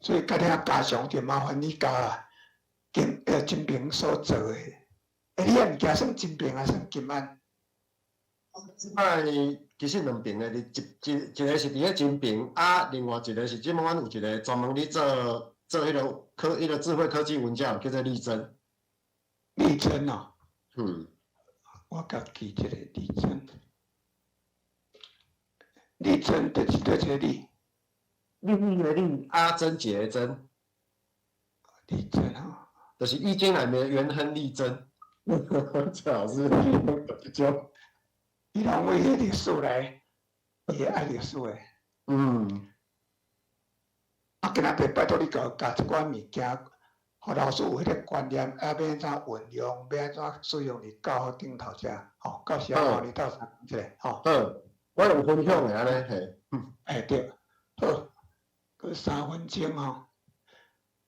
所以甲遐加上就麻烦你加金平所做诶。你遐物件算金平还是算金安？即摆其实两边诶，一个是伫咧金平，啊，另外一个是即满有一个专门咧做迄个智慧科技文件，叫做立真。立真哦。我甲记一个立真。立真就是对这个立。立立的立，啊，贞洁的贞。立真哦。就是易经内面元亨利贞。最好是就。伊拢为迄历史来，伊爱历史诶。啊，今仔日拜托你教一寡物件，互老师有迄个观念，要安怎运用，要安怎使用伫教学顶头遮，吼，到时候你斗相共一下，吼。我用分享诶安尼嘿。对，好，佮3分钟吼。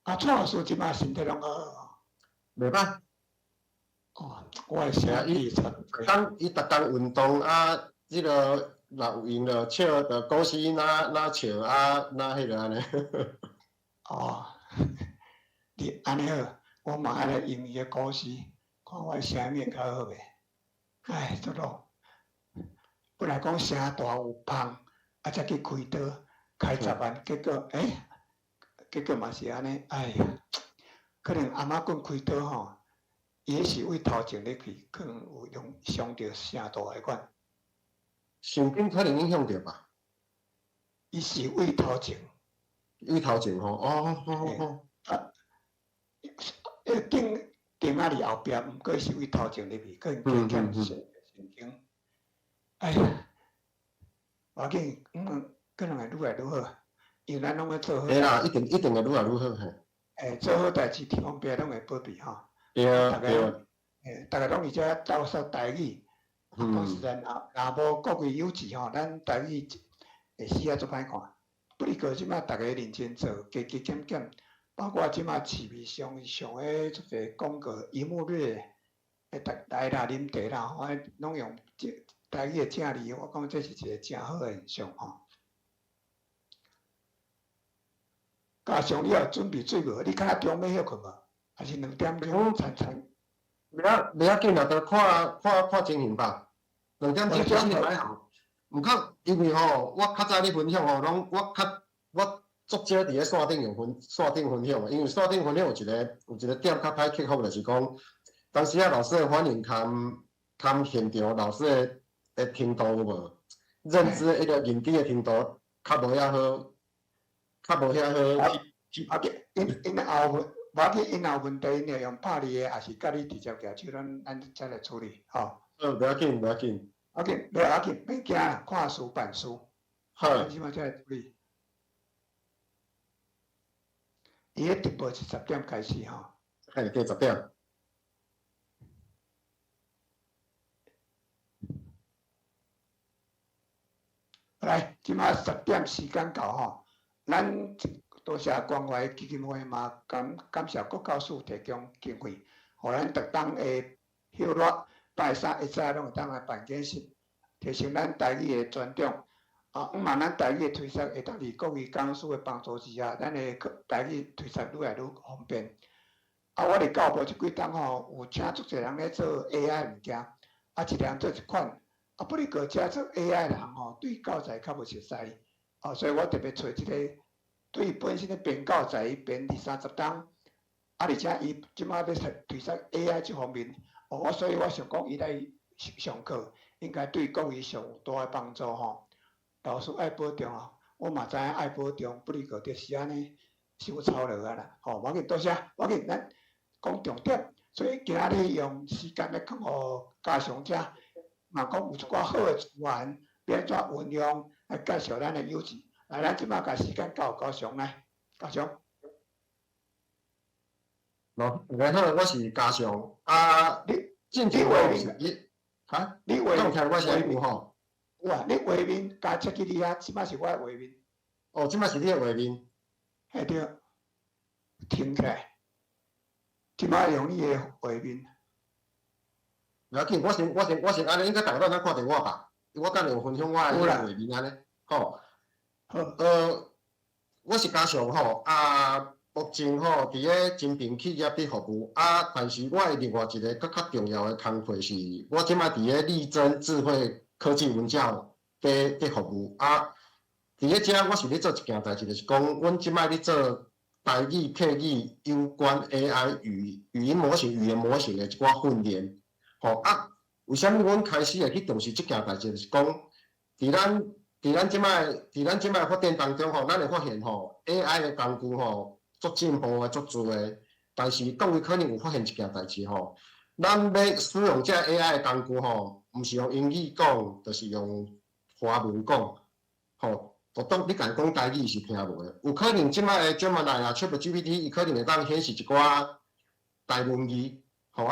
啊，蔡老师即摆身体拢好。袂歹。我会写伊逐工运动啊，即个若有闲着笑着鼓诗哪笑啊，哪迄个安尼。你安尼好，我嘛爱来用伊个鼓诗，看我声音较好袂？哎，这咯，本来讲声大有芳，啊，才去开刀，开10万，结果嘛是安尼，哎呀，可能阿嬷讲开刀吼。伊是为头前咧去，可能有用伤着声大诶款。神经可能影响着吧？伊是为头前。为头前吼，顶仔哩后壁，毋过是为头前入去，可能欠神经。哎呀，无要紧，可能会愈来愈好，因为咱拢要做好。嘿啦，一定会愈来愈好嘿。做好代志，地方边拢会保庇吼。对啊。大家拢伫遮斗说台语，讲实在，若无国语有志吼，咱台语会死啊足歹看。不过即摆大家认真做，加减减，包括即摆市面上诶足侪广告，一幕日来啦啉茶啦，拢用台语诶正字，我讲这是一个正好诶现象吼。加上你也准备水无？你敢若中午休困无？还是2点钟餐？袂要紧啦，就看情形吧。2点钟其实还好，毋过因为吼，我较早咧分享吼，我足少伫咧线顶分享，因为线顶分享有一个点较歹克服，就是讲，当时老师诶反应堪现场老师诶程度有无？认知迄个认知诶程度较无遐好，较无遐好。因后。无要紧，因后问题因会用拍你诶，也是甲你直接举手，咱才来处理，吼。袂要紧，袂要紧。袂要紧，别惊啦，看书办书。咱即马才来处理。伊迄直播是10点开始吼。对，10点。来，即马10点时间到吼，咱。多谢关怀基金会嘛，感谢国教署提供经费，互咱逐当下休日拜三会早拢会当来办检室，提升咱台语诶尊重。嘛，咱台语诶推广会当伫国语讲师诶帮助之下，咱诶台语推广愈来愈方便。我伫教部即几冬吼，有请足侪人咧做 AI 物件，一人做一款。不哩个遮做 AI 人吼，对教材较无熟悉，所以我特别找一个。对伊本身咧编教材，伊编20-30档，而且伊即摆要推广 AI 即方面，所以我想讲伊来上课，应该对国语上有大诶帮助吼。老师爱保重哦，我嘛知影爱保重，不哩个就是安尼收操落啊啦。无要紧，多谢，无要紧，咱讲重点。所以今仔日用时间来讲互家长者，嘛讲有一寡好诶资源，要安怎运用来介绍咱诶优质。来，咱即摆甲时间交高雄来，高雄。大家好，我是嘉祥。进前吼是你讲听我声音有吼？有啊，你画面加切去你啊，即摆是我画面。即摆是你画面。嘿对，停起来。即摆用你的画面。袂要紧，我先安尼，应该大家都能看到我吧？我等下分享我的画面安尼，吼。我实加上吼目前吼伫个精品企业的服务但是我的另外一个较重要的工作是，我即摆伫个力臻智慧科技文教的服务伫个遮我是咧做一件代志，就是讲，阮即摆咧做台语、客语有关 AI 语言模型的一寡训练。为什么阮开始会去重视即件代志？就是讲，伫咱即摆发展当中咱会发现AI 的工具足进步的、足多的，但是各位可能有发现一件代志咱要使用这 AI 的工具毋是用英语讲，就是用华文讲就当你甲伊讲台语是听无的，有可能即摆的 Gemini ChatGPT 伊可能会当显示一寡台文字，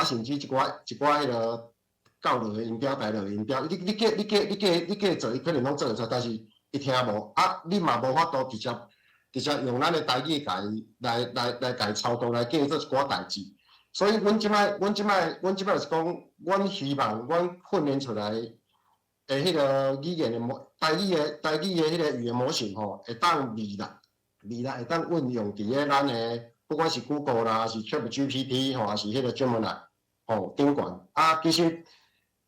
甚至一寡迄个教落的音标、台落的音标，你计做，伊可能拢做得出，但是伊听无你嘛无法度直接用咱的台语甲伊来甲伊操作来计做一寡代志。所以阮即摆就是讲，阮希望阮训练出来的迄个语言的台语的迄个语言模型会当未来会当运用伫个咱的不管是 Google 啦，是 ChatGPT 还是迄个 Gemini 顶悬其实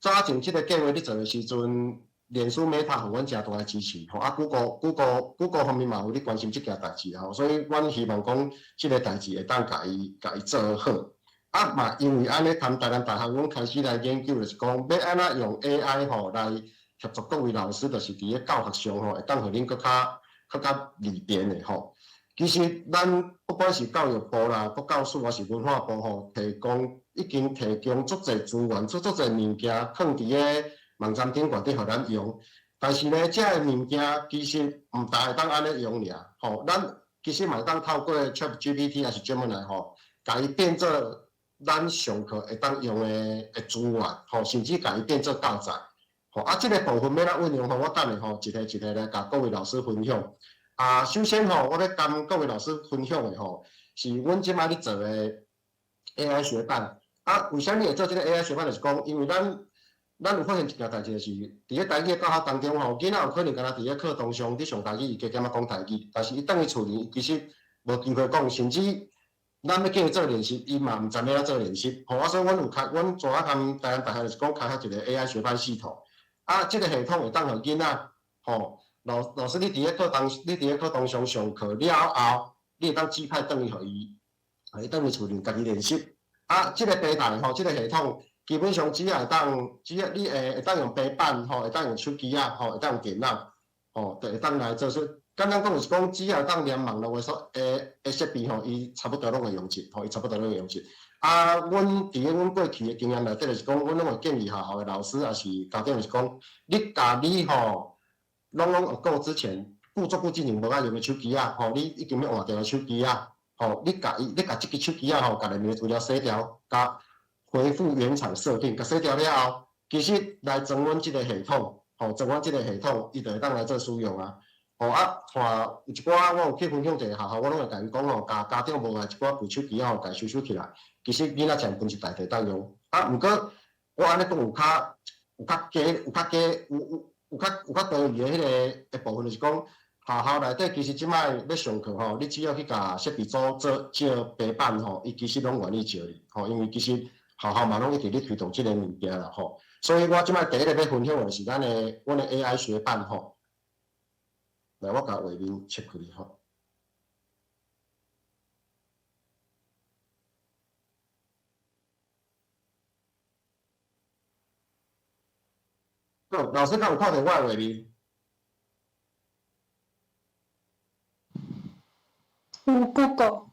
早前即个计划咧做的时阵，脸书 Meta 互阮诚大的支持Google 方面嘛有咧关心即件代志所以阮希望讲即个代志会当甲伊做好嘛，因为安尼谈台南大学，阮开始来研究就是讲，要安怎用 AI 来协助各位老师，就是伫咧教学上会当互恁更较利便的其实咱不管是教育部啦、国教署还是文化部已经提供足侪资源、足侪物件，放伫个网站顶悬，互咱用。但是呢，这个物件其实毋大会当安尼用尔咱其实嘛会当透过 ChatGPT 还是 Gemini 甲伊变做咱上课会当用的资源甚至甲伊变做教材即个部分要怎运用我等下一个来甲各位老师分享首先我要跟各位老师分享的是阮即摆咧做的 AI 学伴为什么会做这个 AI 学伴？就是讲，因为咱有发现一件代志，就是伫个台语教学当中囡仔有可能敢若伫个课堂上伫上台语，伊加减讲台语，但是伊等于厝里其实无机会讲，甚至咱要叫伊做练习，伊嘛毋知要怎做练习。所以阮昨下含台湾大学就是讲开发一个 AI 学伴系统这个系统会当互囡仔老师你伫个课堂上上课了后，你会当指派转去互伊，转去厝里家己练习这个平台这个系统基本上只要你会当用平板会当用手机会当用电脑就会当来做说。简单讲就是讲，只要当联网络的设备伊差不多拢会用尽伊差不多拢会用尽阮伫个阮过去的经验内底就是讲，阮拢会建议学校的老师也是家长就是讲，你家己拢学过之前，故作进前无爱用的手机你已经要换掉的手机你甲即支手机甲内面的资料洗掉，甲恢复原厂设定，甲洗掉了后，其实来装阮即个系统装阮即个系统，伊就会当来做使用看有一寡我有去分享一个学校，我拢会甲因讲家长无爱一寡旧手机甲伊收起来，其实囡仔将分一台摕当用毋过我安尼讲有较多余的迄个部分，就是讲学校内底其实即摆要上课你只要去甲设备组借平板伊其实拢愿意借你因为其实学校嘛拢一直咧推动即个物件啦所以我即摆第一个要分享的是阮的 AI 学伴来，我甲画面切开好，老师敢有看到我的画面？有 Google。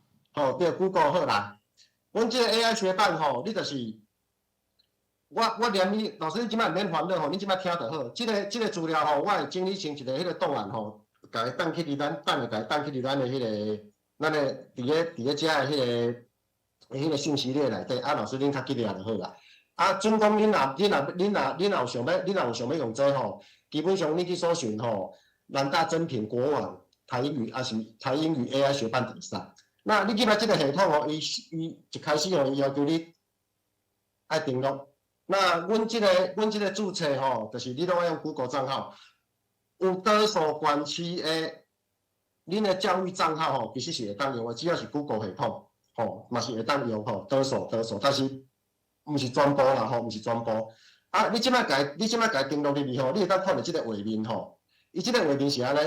对 ，Google 好啦。阮即个 AI 学伴你就是我连你老师，你即摆毋免烦恼你即摆听就好。即个资料我会整理成一个迄个档案甲伊放去伫咱等下，甲伊放去伫咱的迄个，咱的伫个遮的迄个信息列内底老师恁较记得就好啦。准讲恁若有想要用这基本上你去搜寻南大珍品国网台语还是台英语 AI 学伴比赛。那你入来这个系统伊一开始伊要求你爱登录。那阮这个注册就是你拢要用 Google 账号。有多数县市的恁的教育账号吼，其实是会当用的，只要是 Google 系统吼，嘛是会当用吼，多数，但是毋是全部啦吼，毋是全部。啊，你即摆甲登录入去吼，你会当看到即个画面吼，伊即个画面是安尼，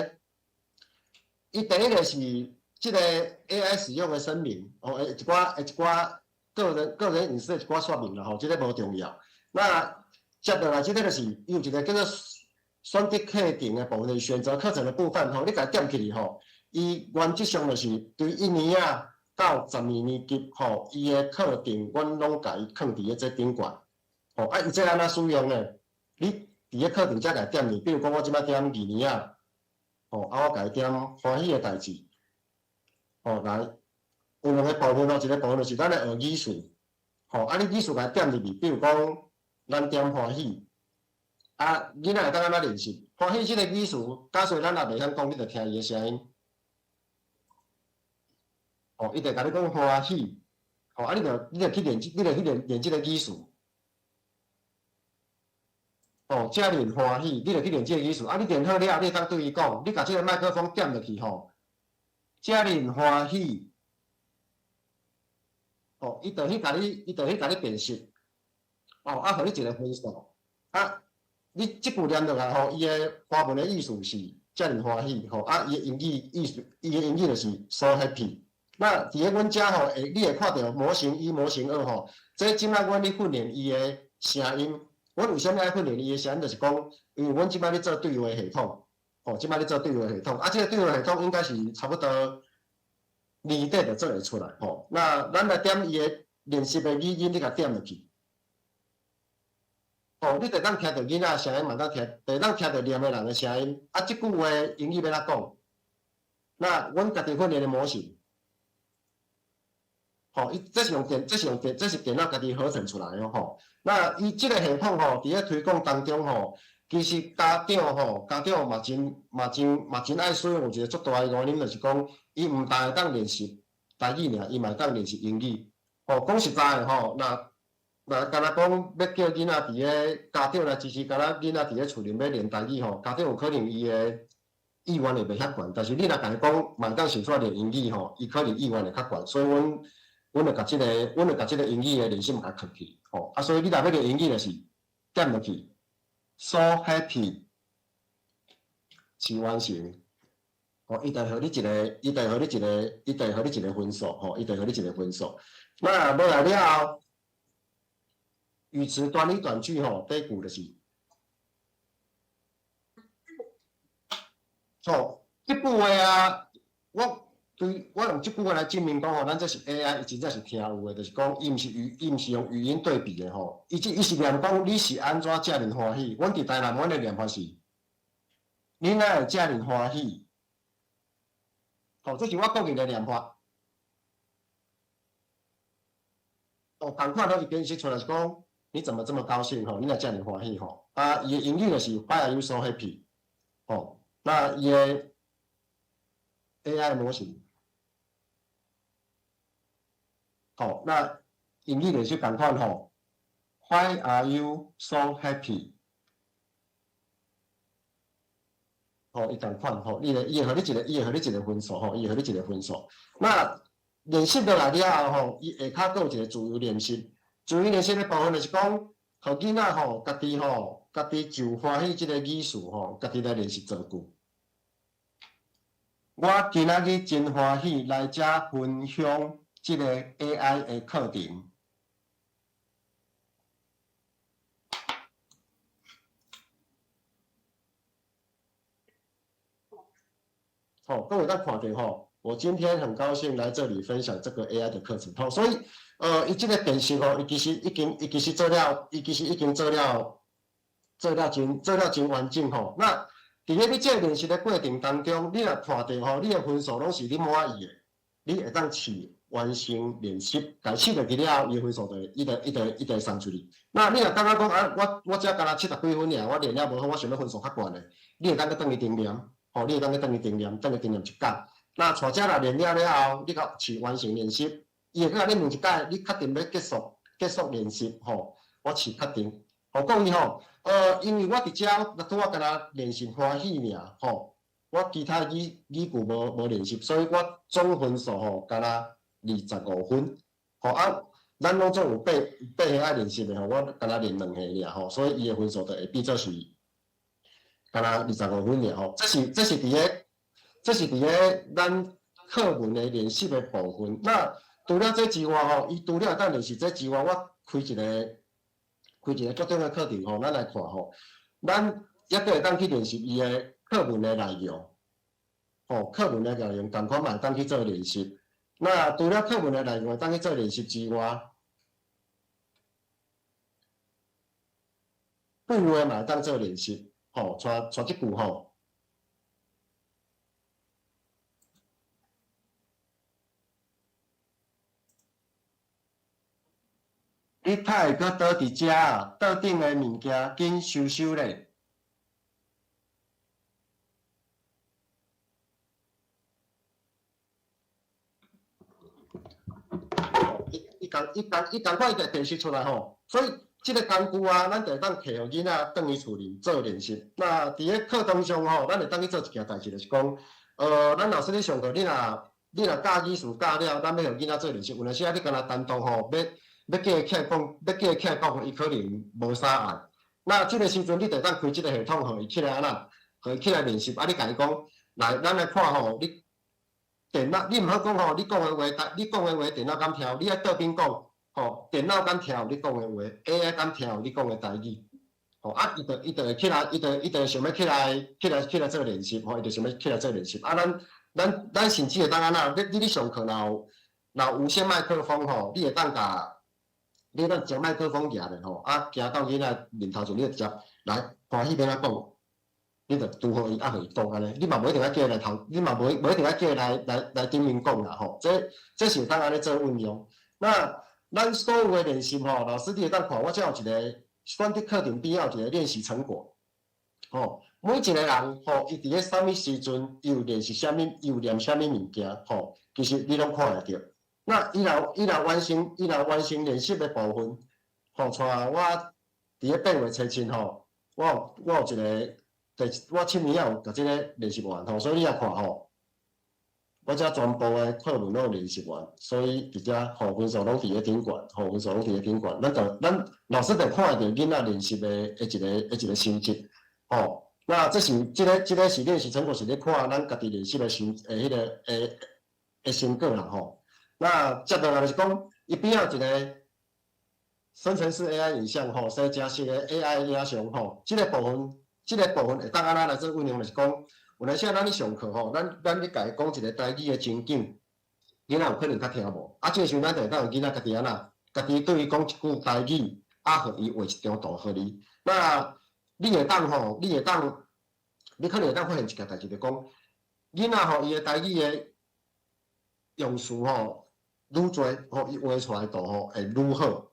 伊第一个是即个 AI 使用的声明，哦，一寡个人隐私的一寡说明啦吼，即个无重要。那接落来即个就是有一个叫做选择课程的部分，选择课程的部分吼，你甲点起去吼，伊原则上就是对1年啊到12年级吼，伊的课程阮拢甲伊放伫这顶悬。哦，啊，伊这安怎使用呢？你伫个课程才来点你，比如讲我即摆点2年啊，哦，啊，我甲伊点欢喜的代志，哦，来有两个部分咯，一个部分就是咱的学语数，哦，啊，你语数甲伊点入去，比如讲咱点欢喜，啊，囡仔会当安怎练习？欢喜即个语数，假使咱也袂晓讲，你着听伊的声音，哦，伊着甲你讲欢喜，哦，啊，你着去练即个语数。哦，遮尔欢喜，你着去练即个意思。啊，你练好了，你会当对伊讲，你甲即个麦克风点落去吼，遮尔欢喜。哦，伊就去甲你辨识。哦，啊，互你一个分数。啊，你即句念落来吼，伊的华文的意思是遮尔欢喜。吼，啊，伊的英语意思，伊的英语就是 so happy。那伫个阮遮吼，你会看到模型1、模型2吼，这即摆阮咧训练伊的声音。阮为什么爱训练伊的声？就是讲，因为阮即摆咧做对话系统，哦，即摆咧做对话系统，啊，这个对话系统应该是差不多年底就做会出来，吼。那咱来点伊的练习的语音，你甲点落去，哦，你就当听到囡仔声音，嘛当听，就当听到念的人的声音。啊，即句话英语要哪讲？那阮家己训练的模型。吼，伊这是电脑家己合成出来的吼。那伊即个系统吼，伫咧推广当中吼，其实家长嘛真爱使用有一个足大的原因，就是讲伊毋但会当练习台语尔，伊嘛会当练习英语。吼，讲实在的吼，若敢若讲要叫囡仔伫咧家长来支持，敢若囡仔伫咧厝里要练台语吼，家长有可能伊的意愿会袂遐悬，但是你若甲伊讲，嘛当先出来练英语吼，伊可能意愿会较悬，所以阮就甲即个英语的练习嘛甲放去，吼，啊，所以你若要练英语就是点落去 ，so happy 是完成，吼，伊就互你一个分数，吼，伊就互你一个分数。那落来了后，语词短语短句吼，第一句就是，吼，即句话啊，我用即句话来证明讲吼，咱这是 AI， 伊真正是听有诶，就是讲伊毋是用语音对比诶吼，伊是念讲你是安怎遮尔欢喜？阮伫台南，阮诶念法是，恁哪会遮尔欢喜？吼，这是我个人诶念法。哦，同款伊辨识出来是讲你怎么这么高兴？吼，你哪遮尔欢喜？吼，啊，伊诶英语就是 Why are you so happy？ 吼，那伊诶 AI 模型。好，那英语就是共款吼 ，Why are you so happy？ 吼，伊共款吼，伊会互你一个分数吼，伊会互你一个分数。那练习落来了后吼，伊下骹佫有一个自由练习。自由练习的部分就是讲，互囡仔吼，家己就欢喜即个语数吼，家己来练习造句。我今仔日真欢喜来遮分享即个 AI 的课程。好，各位在看到吼，我今天很高兴来这里分享这个 AI 的课程。好，所以伊这个辨识吼，伊其实已经做了真完整吼。那伫咧你这个练习的过程当中，你若看到吼，你的分数拢是你满意的，你会当试完成练习，但试落去了后，伊分数就一直送出去。那你若感觉讲啊，我只敢若70几分尔，我练了无好，我想要分数较悬的，你会当去转去定念，吼，你会当去转去定念一届。那带遮若练了后，你甲试完成练习，伊会甲你问一届，你确定要结束练习吼？我试确定，讲伊吼。因为我伫遮，拄仔敢若练习欢喜尔，吼，我其他语句无练习，所以我总分数吼，敢若25分。吼啊，咱拢总有8项爱练习的吼，我敢若练2项尔吼，所以伊的分数就会变做是敢若25分尔吼。这是伫个咱课文的练习的部分。那除了这之外吼，伊除了当练习这之外，我开一个足重的课程吼，咱来看吼，咱也都会当去练习伊的课文的内容。吼，课文的内容共款嘛，当去做练习。那除了课文的内容当去做练习之外，句话嘛当做练习。吼，带即句吼。你太会搁倒伫遮啊？桌顶的物件紧收收咧。伊共款伊就电视出来吼，所以即个工具啊，咱就会当摕互囡仔转去厝里做练习。那伫咧课堂上吼，咱会当去做一件代志，就是讲，咱老师咧上课，你若教语词教了，咱要互囡仔做练习，有阵时啊，你敢若单独吼要叫伊起来讲，伊可能无啥爱。那即个时阵，你就当开即个系统，互伊起来安那，互伊起来练习。啊，你甲伊讲，来，咱来看吼，你。电脑，你毋好讲吼，你讲的话，你讲的话电脑敢听，你爱倒边讲，吼，电脑敢听你讲的话 ，AI 敢听你讲的台语，吼啊，伊就会起来，伊就想要起来做练习，吼，伊就想要起来做练习。啊，咱甚至会当安那，你上课若有无线麦克风吼，你会当你当将麦克风举咧吼，啊，行到囡仔面头前，你就直接来，看迄边仔讲。你就拄好伊压互伊讲安尼，你嘛无一定要叫伊来你嘛无一定要叫伊来顶面讲啦吼。这是有当安尼做运用。那咱所有的练习吼，老师你会当看，我这有一个选择课程边有一个练习成果。吼，每一个人吼，伊伫咧啥物时阵，伊有练习啥物，伊有念啥物物件吼，其实你拢看会着。那伊若完成练习的部分，吼，像我伫咧8月初7吼，我有一个。我去年有甲即个练习完吼，所以你来看吼，我遮全部的课文拢练习完，所以伫遮吼分数拢伫咧顶悬，吼分数拢伫咧顶悬。咱老师就看着囡仔练习的一个成绩，吼。那这是即个是练习成果，是咧看咱家己练习的迄个成果啦吼。那接落来就是讲，伊边有一个生成式 AI 影像吼，所以加式的 AI 影像吼，即个部分会当安怎来做运用，就是讲，有阵时咱咧上课吼，咱咧家己讲一个台语的情景，囡仔有可能较听无。啊，这时阵咱就会当囡仔家己安那，家己对伊讲一句台语，啊，互伊画一张图互你。那你可能会当发现一件代志，就讲，囡仔吼伊的台语的用词吼愈侪，吼伊画出来图吼会愈好。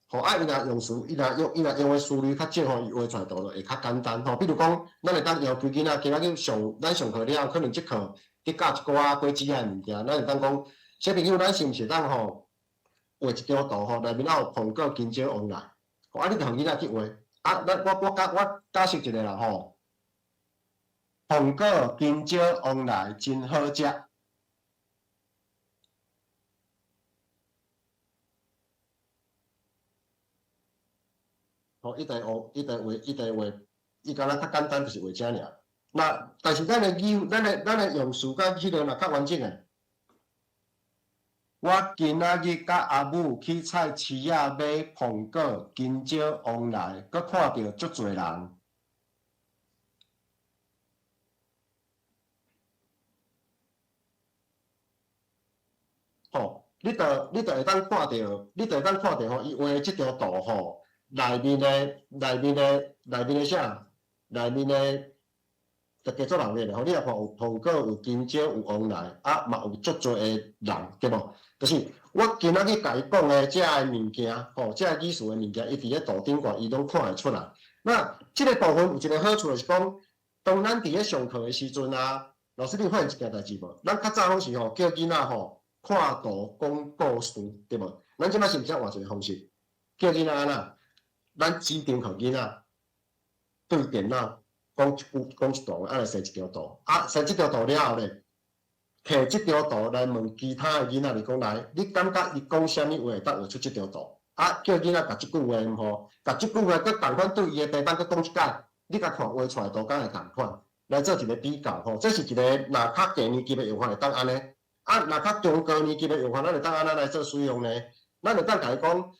吼啊！伊若用的词语较少吼，伊画出来图就会较简单吼。比如讲，咱会当要求囡仔今仔日咱上课了，可能即课去教一寡果子啊物件，咱会当讲，小朋友咱是毋是当吼画一张图吼，内面有苹果、香蕉、黄梨，吼啊！你就互囡仔去画。啊，我解释一下啦吼，苹果、香蕉、黄梨真好食。伊在画，伊敢若较简单，就是画遮尔。那但是咱的用词甲迄个若较完整诶。我今仔日甲阿母去菜市仔买苹果、香蕉、黄梨，佮看到足侪人。吼，你就会当看到，吼，伊画即张图吼。内面的啥？内面的就加做人咧吼，你若看有苹果、有香蕉、有黄梨，啊嘛有足侪的人，对无？就是我今仔日甲伊讲的遮个物件，吼，遮个意思的物件，伊伫咧图顶悬，伊拢看会出来。那即个部分有一个好处就是讲，当咱伫咧上课的时阵啊，老师你有发现一件代志无？咱较早拢是吼叫囡仔吼看图讲故事，对无？咱即摆是毋是换一个方式，叫囡仔安那？咱指定互囡仔对电脑讲一段，啊来生一条图，啊生这条图了后咧，摕这条图来问其他的囡仔，讲来，你感觉伊讲啥物话会当画出这条图？啊，叫囡仔甲即句话毋好，甲即句话佮共款对伊的地方佮讲一解，你甲看画出来图敢会共款，来做一个比较吼。这是一个若较低年级的用法会当安尼，啊，若较中高年级的用法，咱会当安尼来做使用呢？咱会当甲伊讲，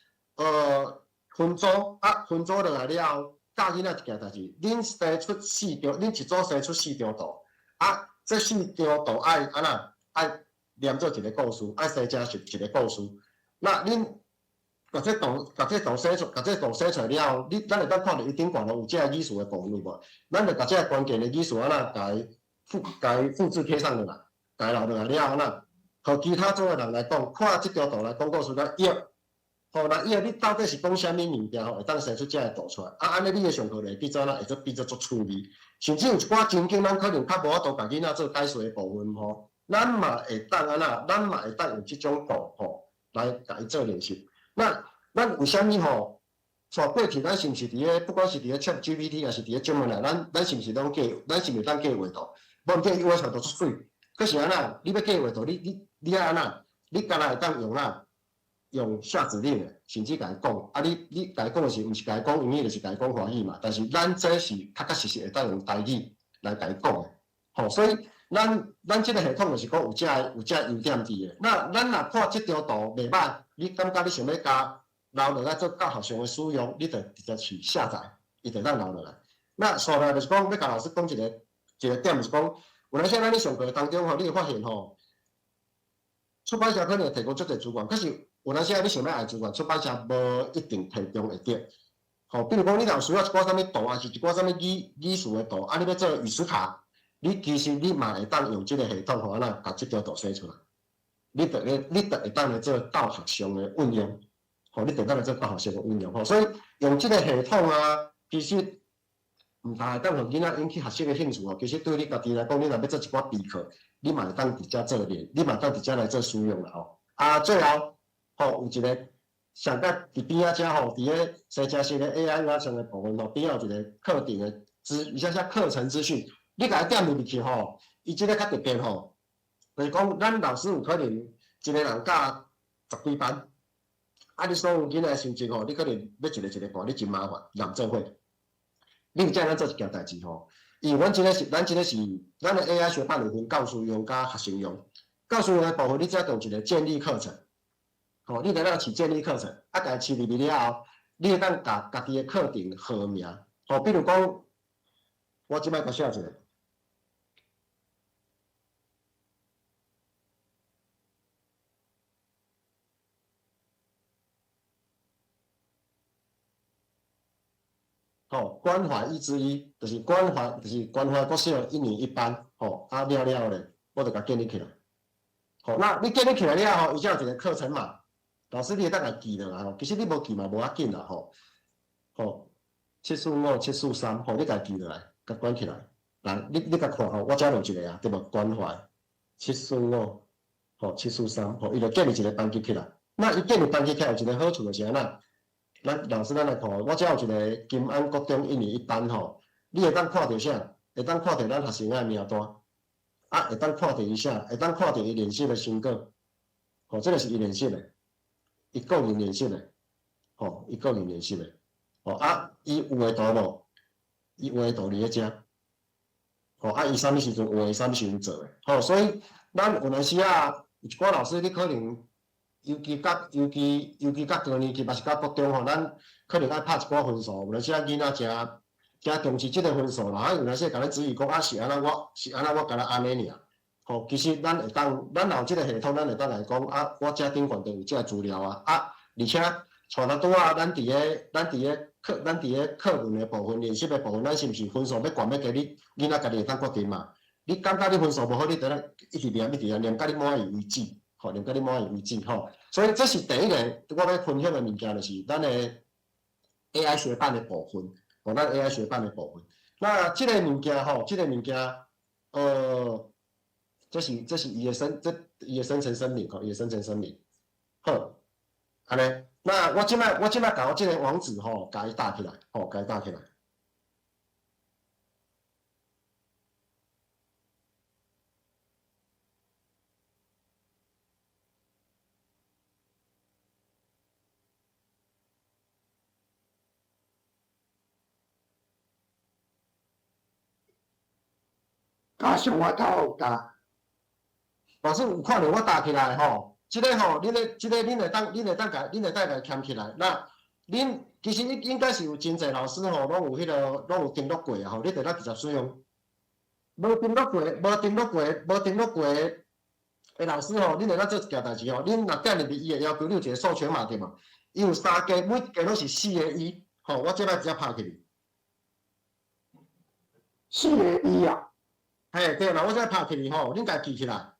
分组啊，分组落来了后，教囡仔一件代志，恁生出4张，恁一组生出4张图，啊，这4张图爱安那爱念做一个故事，爱生成一个故事。那恁把这图写出，把这图写出来了后，咱会当看到伊顶悬有这个意思的部分无？咱就把这个关键的意思安那甲伊复制贴上落来，甲伊留落来了后，安那，互其他组的人来讲，看这条图来讲故事来约。吼，那以后你到底是讲啥物物件吼，会当生出这个图出来。啊，安尼你的上课咧，变做哪会做变做足趣味。甚至有一寡情景，咱可能较无法度甲囡仔做解说的部分吼，咱嘛会当安那，咱嘛会当用这种图吼来甲伊做练习。那咱为虾米吼？像过去咱是毋是伫咧，不管是伫咧 ChatGPT 还是伫咧 Gemini，咱是毋是拢咱是毋是当计画图？无计伊画出来图出水，可是安那，你要计画图，你爱安那，你敢若会当用哪？用下指令的，甚至甲伊讲，啊你甲伊讲的是，毋是甲伊讲英语，就是甲伊讲华语嘛。但是咱这是确实会当用台语来甲伊讲的，吼。所以咱即个系统就是讲有这优点伫的。那咱若看即条图袂歹，你感觉你想要加留落来做教学上的使用，你就直接去下载，伊就当留落来。那所来就是讲，要甲老师讲一个点，就是讲，有当时咱咧上课当中吼，你会发现吼，出版社可能会提供足侪资源，可是有当时你想要爱资源，出版社无一定提供会得。吼，比如讲你若有需要一寡啥物图，还是一寡啥物语词的图，啊，你要做语词卡，你其实你嘛会当用即个系统吼，安那把即条图写出来，你就会当来做教学上的运用，吼，你就当来做教学上的运用，吼，所以用即个系统啊，其实毋但会当互囡仔引起学习的兴趣哦，其实对你家己来讲，你若要做一寡备课，你嘛会当伫遮做练，你嘛当伫遮来做使用啦吼。啊，最后吼有一个上甲伫边仔遮吼，伫咧生成式的 AI 啊上的部分吼，边仔有一个课程的一下课程资讯，你甲伊点入去吼，伊即个较特别吼，就是讲咱老师有可能一个人教10几班，啊，你所有囡仔的成绩吼，你可能要一个看，你真麻烦，人做伙。你有这样做一件代志吼，因为咱的 AI 学伴有分教师用甲学生用，教师用的部分你只要用一个建立课程，吼，你在那起建立课程，啊，家饲入去了后，你会当家己的课程号名，吼，比如讲，我即摆甲写一个。吼，关怀1之1，就是关怀国小1年1班，吼，啊了咧，我就甲建立起来。吼，那你建立起来了后，伊才有一个课程码，老师你会当来记落来吼。其实你无记嘛，无要紧啦，吼。吼，745、743，吼，你家记落来，甲关起来。来，你甲看吼，我遮有一个啊，对无？关怀745，吼743，吼，伊就建立一个班级起来。那伊建立班级起来有一个好处就是安那。咱老师，咱来看，我遮有一个金安国中1年1班吼，你会当看到啥？会当看到咱学生的名单，啊，会当看到伊啥？会当看到伊练习的成果，吼，这个是伊练习的，伊个人练习的，吼，伊个人练习的，吼，啊，伊有诶图无？伊有诶图伫咧遮，吼，啊，伊啥物时阵有诶，啥物时阵做诶，吼，所以咱有阵时啊，有一寡老师你可能。尤其甲高年级，嘛是甲国中吼，咱可能爱拍一寡分数，有阵时啊囡仔诚重视即个分数啦，啊有阵时甲咱质疑讲啊是安那我甲咱安尼尔，吼，其实咱会当，咱有即个系统，咱会当来讲啊，我遮顶悬就有即个资料啊，而且带咱拄啊，咱伫咧课文的部分、练习的部分，咱是毋是分数要悬要低，你囡仔家己会当决定嘛？你感觉你分数无好，你得一直念，甲你满意为止。吼，连甲你满意为止吼，所以这是第一个我要分享的物件，就是咱的 AI 学伴的部分，吼，咱 AI 学伴的部分。那这个物件吼，这个物件，这是伊的生成声明吼，伊的生成声明。好，安尼，那我即摆甲我这个网址吼，甲伊打起来，吼，甲伊打起来。加上我头有答，老师有看到我打起来吼，即个吼，恁会当甲牵起来。那恁其实应该是有真侪老师吼，拢有登录过吼，你得当直接使用。无登录过的老师吼，恁会当做一件代志吼，恁若点入去伊的要求，你有一个授权码对嘛？伊有3个，每一个拢是4个1，吼，我即摆直接拍起4个1啊，嘿，对啦，我即摆拍起吼，恁家记起来。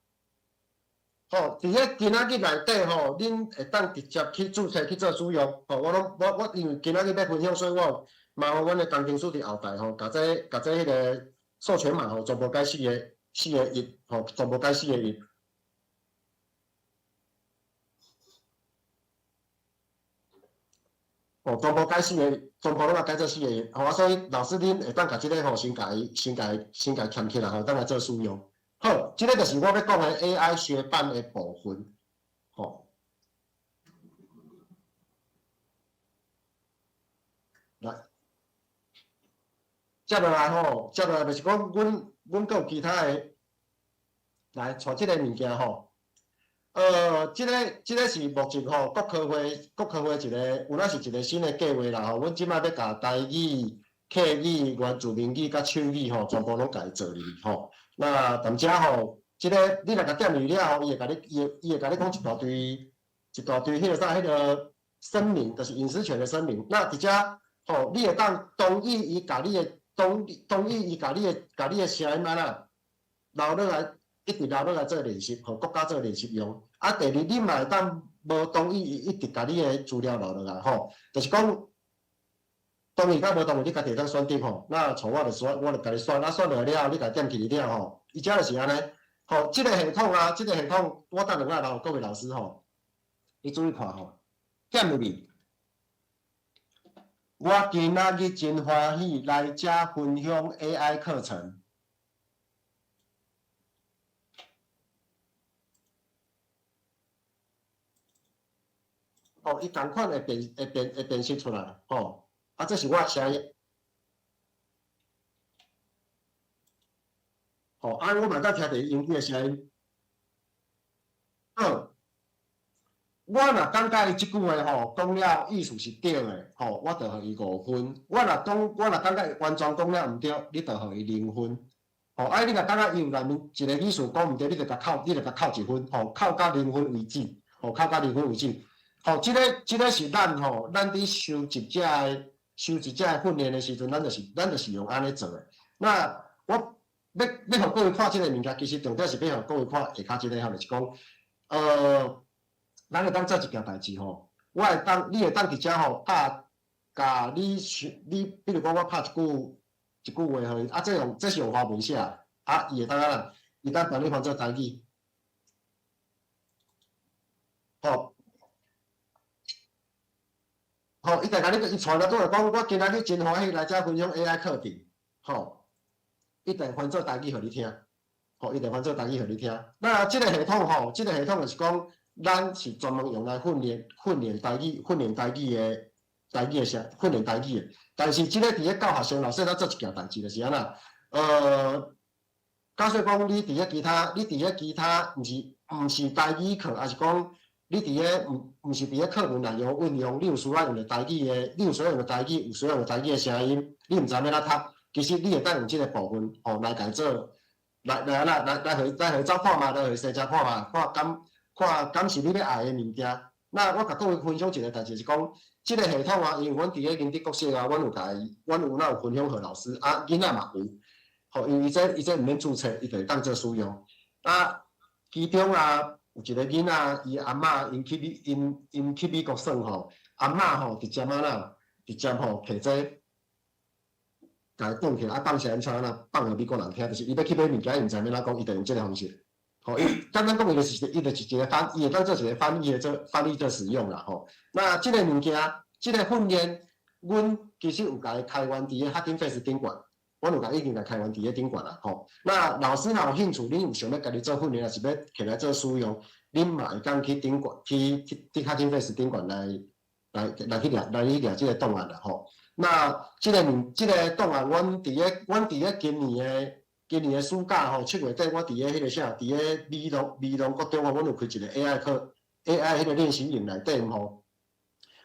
吼，伫咧今仔日内底吼，恁会当直接去注册去做使用。吼，我因为今仔日要分享，所以我麻烦阮的工程师伫后台吼，甲这迄个授权码吼，全部改4个1，吼，全部改4个1。哦，全部改4个，全部拢来改做4个1。吼，所以老师恁会当甲即个吼先甲牵起来，吼，当来做使用。好，这个就是我要讲的 AI 学伴的部分，吼。来，接落来吼，就是讲，阮阁有其他的，来带这个物件吼。这个是目前吼国科会一个，有那是一个新的计划啦吼。阮即摆要甲台语、客语、原住民语甲手语吼，全部拢甲伊做入去吼。那但遮吼，即个你若甲点入了吼，伊会甲你讲一大堆迄个啥，迄个声明，就是隐私权的声明。那伫遮吼，你会当同意伊甲你的甲你的声音啦，留落来，一直留落来做练习，互国家做练习用。啊，第二，你嘛会当无同意伊一直甲你的资料留落来吼，就是讲。同意甲无同意，你家己会当选择吼。那从我就甲你选，选落了，你家点起了吼。伊遮就是安尼，吼，即个系统啊，我等两下各位老师吼，你注意看吼，点入去。我今仔日真欢喜来遮分享 AI 课程。哦，伊同款会变形出来，吼。啊，这是我的声音。吼，啊，我嘛敢听着伊英语的声音。好，我若感觉伊即句话吼讲了意思是对的，吼，我就互伊5分。我若感觉完全讲了毋对，你就互伊0分。吼，啊，你若感觉伊有内面一个意思讲毋对，你就甲扣1分，吼，扣到0分为止，吼，扣到0分为止。吼，即个是咱伫收集者的训练的时阵，咱就是用安尼做的。那我要互各位看即个物件，其实重点是要互各位看下骹即个吼，就是讲，咱会当做一件代志吼，你会当伫遮吼，甲你，比如讲我拍一句话互伊，啊，这是用华文写，啊，伊会当啊，伊当帮你翻做台语，吼。吼，伊就甲你传来倒来讲，我今仔日真欢喜来遮分享 AI 课程，吼，一定翻做台语互你听，吼，一定翻做台语互你听。那即个系统吼，即个系统就是讲，咱是专门用来训练台语的训练台语的。但是即个伫咧教学生老师咱做一件代志就是安那，假设讲你伫咧其他，毋是台语课，还是讲。你伫咧毋是伫咧课文内容运用，你有需要用着台语的，你有需要用着台语，有需要用台语的声音，你毋知要哪读，其实你会当用即个部分，吼来家做，来互走看嘛，来互生食看嘛，看敢是你要爱的物件。那我甲各位分享一个代志是讲，即个系统啊，因为阮伫咧英德国小啊，阮有分享互老师，啊囡仔嘛有，吼，因为伊这毋免注册，伊就会当做使用。啊，其中啊。有一个囡仔，伊阿嬷因去美国耍吼，阿嬷吼直接吼摕这，甲伊放起来，啊放起来像安那放互美国人听，就是伊要去买物件，伊毋知要哪讲，伊就用即个方式。吼，简单讲，伊就是一个伊会当做一个翻译做使用啦吼。那即个物件，即个训练，阮其实有甲伊开源伫咧 Hugging Face 顶悬。我有甲已经来开源伫咧顶悬啦，吼。那老师若有兴趣，恁有想要家己做训练，也是要起来做使用，恁嘛会当去顶悬，去 Hugging Face 顶悬来去掠即个档案啦，吼。那即个档案，阮伫咧今年今年的暑假吼，7月底我伫迄个啥，伫美容国中吼，阮有开一个 AI 课 ，AI 迄个练习营内底吼。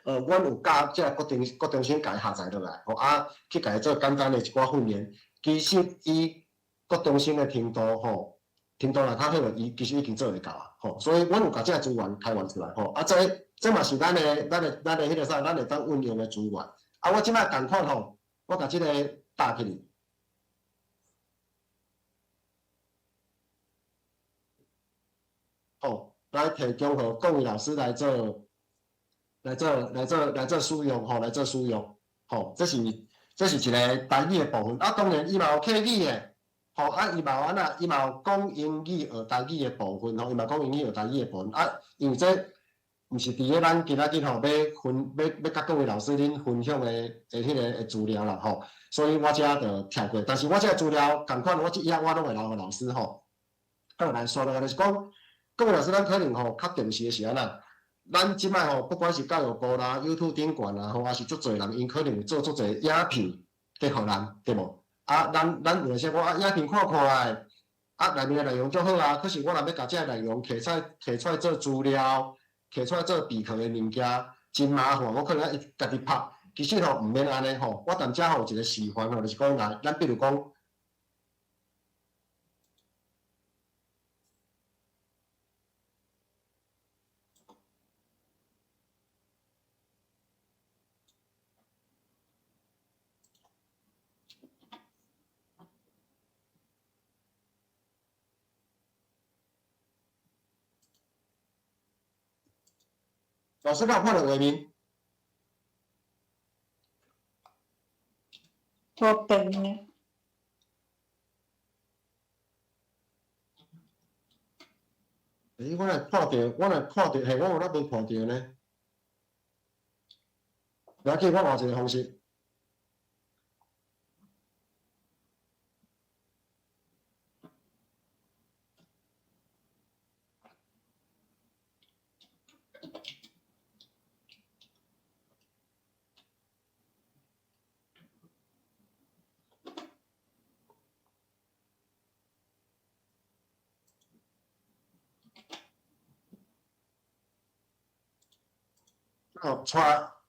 阮有教即个国中生家下载落来，吼去家做简单的一寡训练。其实伊国中生的程度吼，程度若较好，伊其实已经做会到啊，吼。所以阮有甲即个资源开源出来，吼。这嘛是咱的迄个啥，咱会当运用的资源。我即摆共款吼，我甲即个打起哩。吼，来提供互各位老师来做使用吼，来做使用吼，这是一个台语的部分。当然伊嘛有客语的，吼伊嘛有安那，伊嘛有讲英语学台语的部分吼，伊嘛讲英语学台语的部分因为这毋是伫咧咱今仔日吼要甲各位老师恁分享的迄个资料啦吼，所以我遮就跳过。但是我遮资料共款，我以后我拢会留互老师吼。来说落来就是讲，各位老师咱可能吼较重视的是安那。咱即摆吼，不管是教育部啦、YouTube 顶悬啦，吼，还是足侪人，因可能有做足侪影片给互咱，对无？咱有些我影片看来，内面的内容足好啊。可是我若要甲这个内容摕出来做资料，摕出来做备课的物件，真麻烦。我可能要家己拍。其实吼，毋免安尼吼，我踮遮吼有一个示范吼，就是讲来，咱比如讲。老师，敢有看到画面？我变呢，我来看到，嘿，我有哪无看到呢？不要紧，我换一个方式。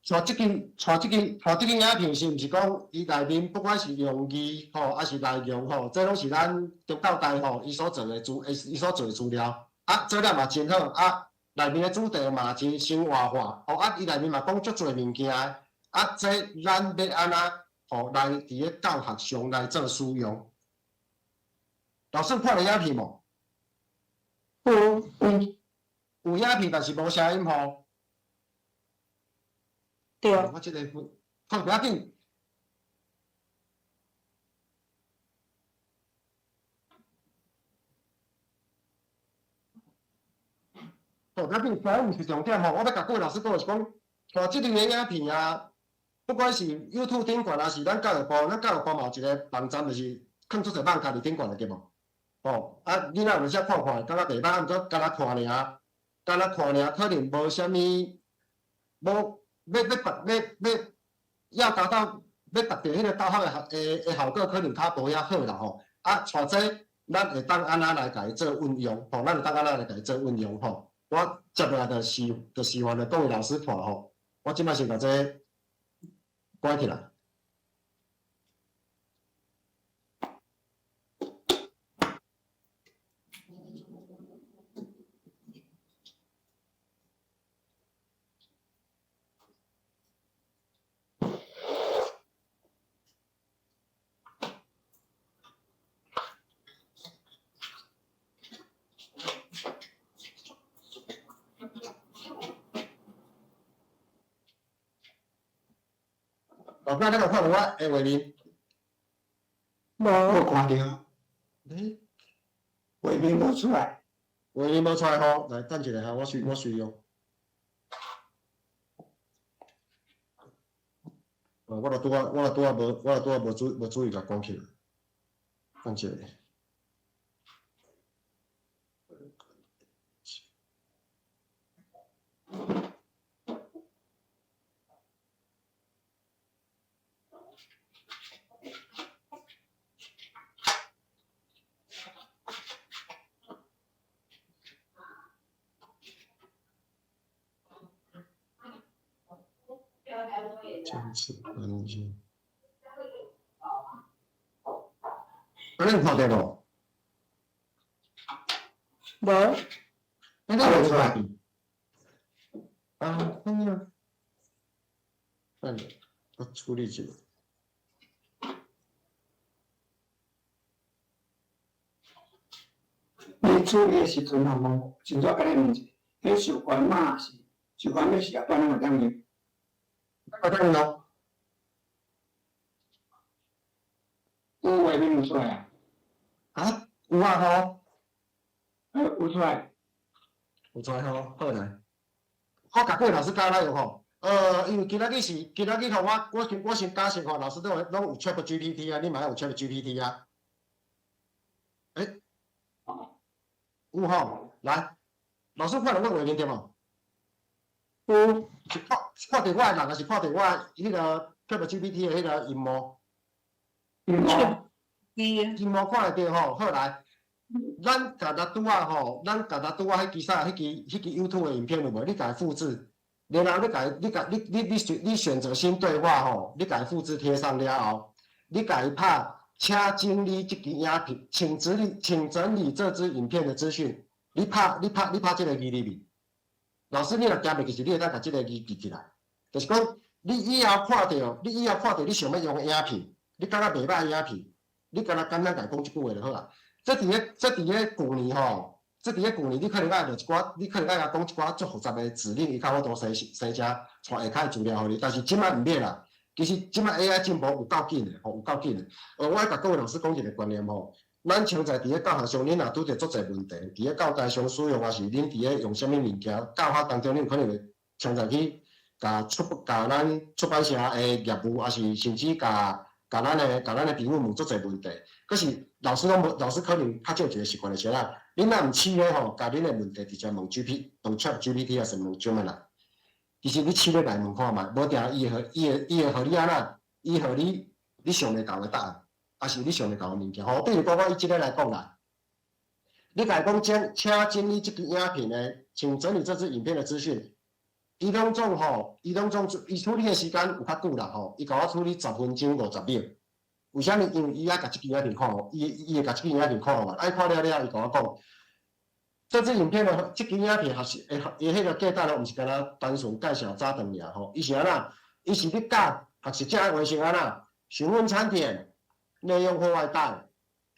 带即间影片是毋是讲伊内面不管是用语吼，还是内容吼，这拢是咱中教台吼伊所做的资料资料嘛真好内面的主题嘛真生活化伊内面嘛讲足侪物件这咱要安怎吼来伫咧教学上来做使用？老师看了影片无？有影片，但是无声音吼。对，我这个不要紧。不要紧，反正是重点吼。我要甲各位老师讲是讲，看这类的影片不管是 YouTube 顶悬，还是咱教育部嘛有一个网站，就是放出侪网家己顶悬的对无？你若有啥看看，敢若袂歹，毋过敢若看尔，可能无啥物，要达到迄个大学的效果，可能较无遐好啦吼。像这咱会当安怎来甲伊做运用？咱会当安怎来甲伊做运用吼？我接落来就示范各位老师看吼。我即摆先把这关起来。老师，你有看到我的画面？无看到，画面无出来。画面无出来吼，来等一下哈，我随用。我著拄啊无注意甲关起来，等一下。先吃安静。啊，你有看到无？无，你哪有出来？啊，看啊。等下，我处理一下。你处理的时阵吼，无真做安尼问者，迄授权码是授权码是啊，当然有当然。我等你咯。有画面有出来啊？啊，有啊吼。有出来。有出来吼，好来。我甲各位老师教咱有吼。因为今仔日吼，我先假设吼，老师拢有 ChatGPT 啊，你嘛有 ChatGPT 啊？有吼，来，老师看到我画面对无？有，是看到我的人，还是看到我迄个 ChatGPT 的迄个荧幕？荧幕看得到吼，好来，咱甲咱拄仔吼，迄支 YouTube 的影片有无？你甲伊复制，然后你选择新对话吼，你甲伊复制贴上了后，你甲伊拍，请整理这支影片，请整理这支影片的资讯。你拍这个字里面，老师你若行袂记是，你会当甲这个字记起来。就是讲，你以后看到你想要用的影片，你感觉袂歹影片，你敢若简单甲讲一句话就好啦。这伫咧旧年吼，你可能爱着一寡，你可能爱甲讲一寡足复杂的指令，伊较好多生成传下骹资料互你。但是即摆毋免啦，其实即摆 AI 进步有够紧的，有够紧的。我爱甲各位老师讲一个观念吼。咱像在伫咧教学上，恁若拄着足侪问题，伫咧教材上使用，还是恁伫咧用啥物物件，教学当中恁可能会常常去甲咱出版社的业务，还是甚至甲咱的朋友问足侪问题。可是老师可能较少一个习惯的是啦，恁若毋试咧吼，甲恁的问题直接问 ChatGPT 还是问 Gemini， 其实你试咧来问看嘛，无定伊会互你安那，伊互你想袂到的答案。还是你想袂到的物件，吼，比如讲我以即个来讲啦，你甲伊讲请整理这支影片呢，请整理这支影片的资讯。伊拢总伊处理的时间有较久啦，吼，伊甲我处理10分钟50秒。为虾米？因为伊爱甲这支影片看哦，伊会甲这支影片看嘛，爱看了，伊甲我讲，这支影片的这支影片还是伊迄个价值咯，毋是干那单纯介绍早顿尔吼，伊是安那？伊是你教学习者完成安那？询问餐点。内用或外带、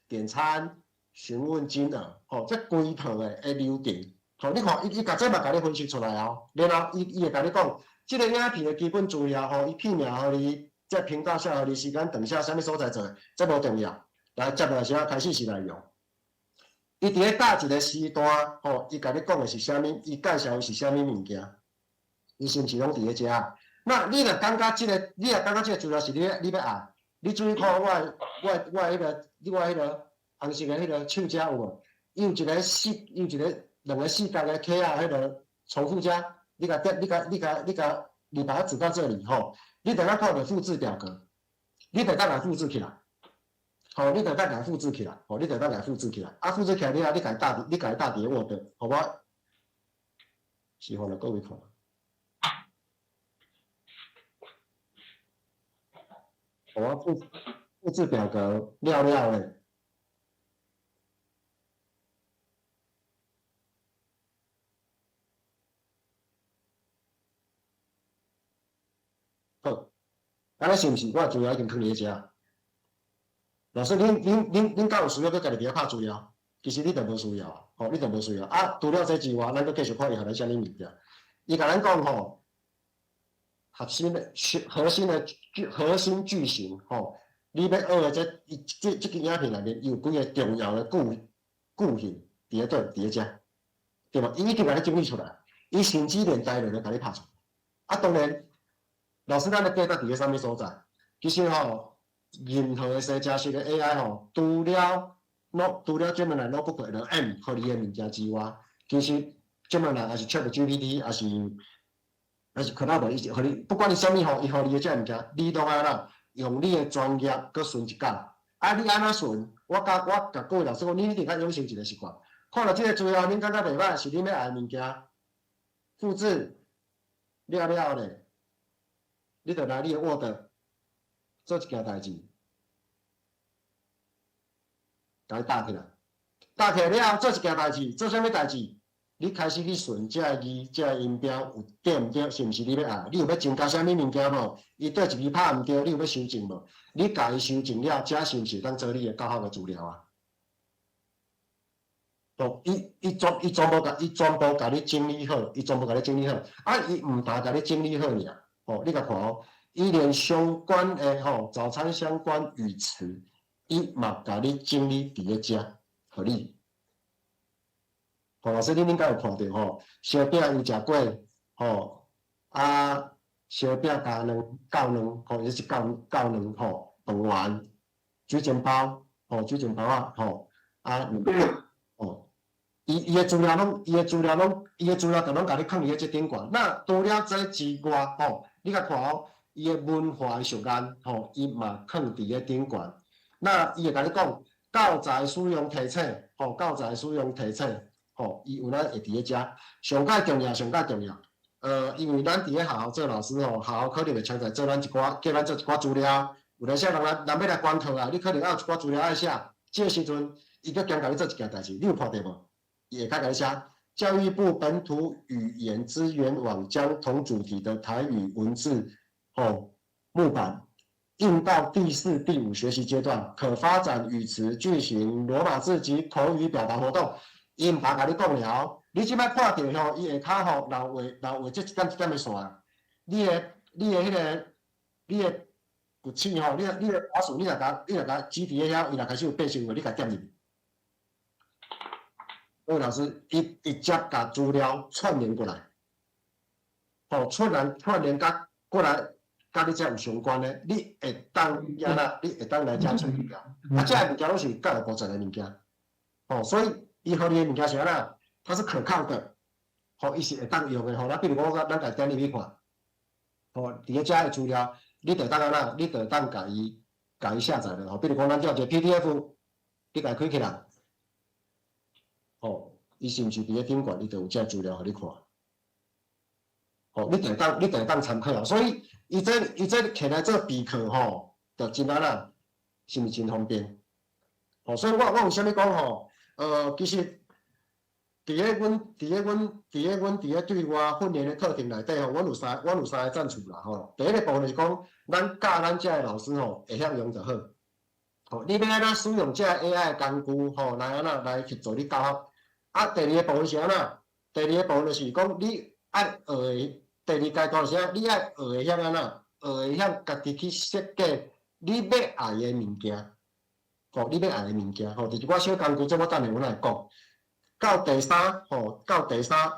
点餐、询问金额，吼，这规套的流程，吼，你看伊甲这嘛甲你分析出来哦，然后伊会甲你讲，这个影片的基本资料，吼，伊片名互你，这频道下互你时间、长下啥物所在做，这无重要。来，接落来时啊开始是来用。伊伫咧教一个时段，吼，伊甲你讲的是啥物？伊介绍的是啥物物件？伊是毋是拢伫咧遮？那你若感觉这个资料是你要爱？你注意看我迄个红色的迄个手遮有无？伊有一个两个四角的 K 啊，迄个重复加，你甲把它指到这里吼，你等下看着复制表格，你得当来复制起来，好，你得当来复制起来，好，你得当来复制起来，啊，复制起来你甲伊大叠 Word， 好无？喜欢的各位看。我要复制表格，料嘞。好，安尼是毋是我资料已经放伫遮？老师，恁敢有需要搁家己伫遐拍资料？其实你都无需要啊，吼，你都无需要啊。除了这之外，咱搁继续看伊互咱啥物物件。伊甲咱讲吼。核心句型吼，你要学的这个影片内面有几个重要的句型，伫咧遮，对无？伊已经甲你整理出来，伊甚至连台论都甲你拍出来。啊，当然，老师咱的价值伫咧啥物所在？其实吼，任何的生成式的 AI 吼，除了 Gemini Notebook LM 互你的物件之外，其实 Gemini 还是 ChatGPT 还是可能无，伊互你，不管你啥物吼，伊互你的这物件，你都安怎用你的专业搁顺一讲。啊，你安怎顺？我甲各位老师讲，你一定要养成一个习惯。看到这个资料，恁感觉袂歹，是恁要爱的物件，复制了咧，你就来你的 Word 做一件代志，甲伊打起来，打起来了后做一件代志，做啥物代志？你开始去顺这个字、这个音标有对毋对？是毋是你要爱？你有要增加啥物物件无？伊对一字拍毋对，你有要修正无？你家己修正了，这是毋是当做你的教学的资料啊？哦，伊全部甲你整理好，伊全部甲你整理好，啊，伊毋但甲你整理好尔，哦，你甲看哦，伊连相关的早餐相关语词，伊嘛甲你整理伫咧遮，互你。老师，你应该有看到吼，烧饼伊食过，烧饼加卵教卵，伊是教卵饭圆、水煎包，水煎包啊，伊的资料拢，甲拢甲你放伫咧即顶悬。那除了这之外，你甲看哦，伊的文化的属眼，伊嘛放伫咧顶悬。那伊会甲你讲，教材使用提醒，教材使用提醒。伊有咱会伫咧遮，上介重要。因为咱伫咧学校做老师学校可能会常在做咱一寡，叫咱做一寡资料。有当时人要来观课啊，你可能要有一寡资料爱写，这个时阵伊搁兼甲你做一件代志，你有看到无？伊会甲你写，教育部本土语言资源网将同主题的台语文字木板印到第4、第5学习阶段，可发展语词、句型、罗马字及口语表达活动。伊毋怕甲你讲了，你即摆看到吼，伊下骹留话即一点的线，你的骨气吼，你的话术，你若甲指伫遐，伊若开始有变形话，你甲点入。魏老师一接甲资料串联过来，串联甲过来，甲你遮有相关的，你会当遐啦，你会当来遮找物件，遮个物件拢是教育部做的物件，所以。伊互你的物件是安那？它是可靠的，伊是会当用的，咱比如讲，咱家点入去看，伫咧遮的资料，你着当安那？你着当甲伊下载了，比如讲，咱叫一个 PDF， 你家开起来，伊是毋是伫咧顶悬？伊着有遮资料互你看，你着当参考，所以伊这起来做备课着真安那？是毋是真方便？所以我有啥物讲其实，伫咧阮对外训练的课程内底阮有三个赞助啦第一个部分是讲，咱教咱遮个老师会晓用就好。你要安怎使用遮个 AI 的工具来安怎来去做你教学。第二个部分是安怎？第二个部分就是讲，你爱学的第二阶段是你爱学的晓安怎？学的晓家己去设计你要爱的物件。你要爱的物件，就是我小工具，这我等下我来讲。到第三，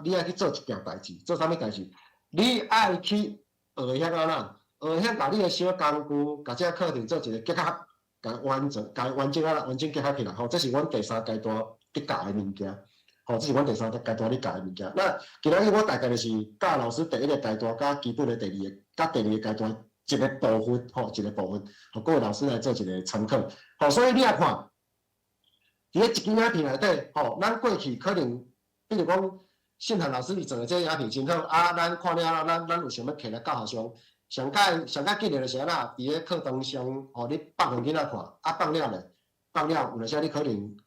你爱去做一件代志，做啥物代志？你爱去学晓安怎？学晓把你的小工具，把这课程做一个结合，甲完整结合起来。这是阮第三阶段你教的物件。这是阮第三阶段你教的物件。那今仔日我大概就是教老师第一个阶段，甲基本的第二个阶段。一个部分，各位老师来做一个参考。所以你来看，伫咧一支影片内底，咱过去可能，比如讲，信涵老师伊做的这影片真好，咱看了，咱有想要摕来教学上解紧的就是安那，伫咧课堂上，你放互囡仔看，放了，有当时你可能，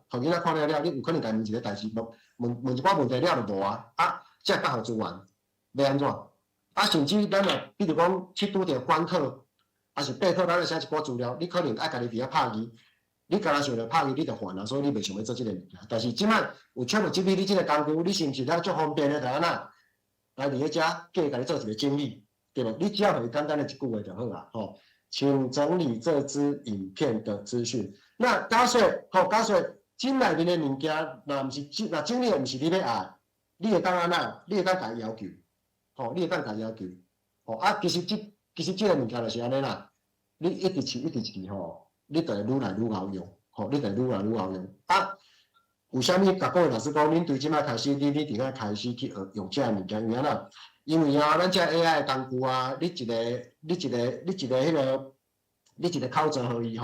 互囡仔看了，你有可能家问一个代志，问一寡问题了就无这教学资源要安怎？甚至咱若比如讲去拄着关课，还是备课，咱要写一寡资料，你可能爱家己伫遐拍字，你敢若想着拍字，你就烦啊，所以你袂想要做即个物件。但是即摆有 ChatGPT 即个工具，你是毋是咱足方便的？就安那来伫咧遮，叫伊家己做一个整理，对无？你只要很简单的一句话就好啊。请整理这支影片的资讯。那假设进内面的物件，若整理的毋是你要爱，你会当安那？你会当家要求。你会当家要求，其实即个物件就是安尼啦。你一直试，你就会愈来愈好用，有啥物？甲各位老师讲，恁对即摆开始，你伫遐开始去学用即个物件，因为咱即个 AI 的工具你一个考证互伊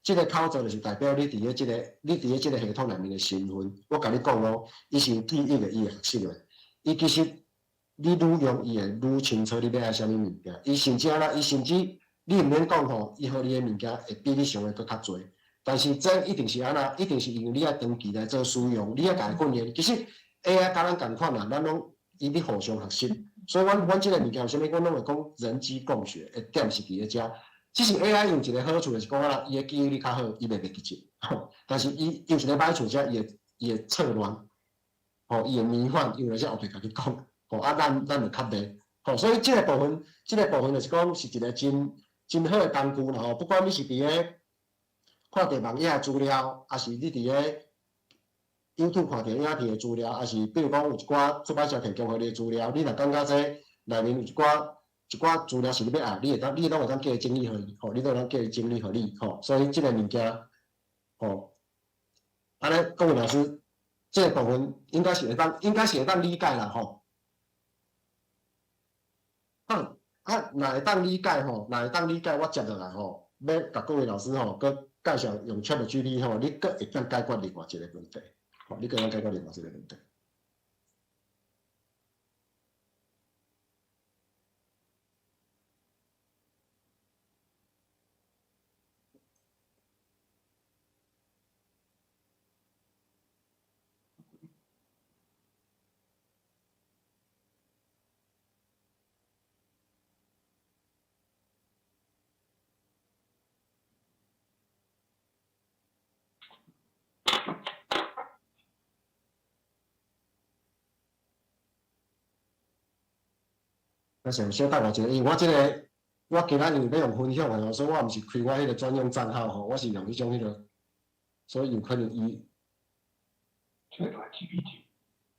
即个考证就是代表你伫咧即个系统内面的身份。我甲你讲伊是有记忆的，伊会学习的，伊其实。你愈用伊会愈清楚你要爱啥物物件。伊甚至啦，伊甚至你毋免讲吼，伊互你的物件会比你想的搁较侪。但是这一定是安那，一定是因为你要长期来做使用，你要甲伊训练。其实 AI 甲咱共款啦，咱拢伊咧互相学习。所以阮即个物件有啥物，阮拢会讲人机共学，的点是伫咧遮。只是 AI 有一个好处就是讲啊，伊的记忆力较好，伊袂记记住。但是伊有一个歹处，则伊会错乱，伊会迷幻，因为只后壁甲你讲，咱就较袂。所以即个部分就是讲是一个真好的工具啦。不管你是伫咧看着网页的资料，还是你伫咧 YouTube 看着影片的资料，还是比如讲有一寡出版社提供互你的资料，你若感觉这内面有一寡资料是你要爱，你拢会当叫伊整理互你，你都会当叫伊整理互你，所以即个物件，安尼各位老师，这个部分应该是会当理解啦，若会当理解我接落来要甲各位老师佮介绍用 ChatGPT 你佮会当解决另外一个问题，你佮会当解决另外一个问题。那想小等我一下，因为我今仔日要用分享的所以我毋是开我迄个专用账号我是用迄种所以有可能伊，ChatGPT，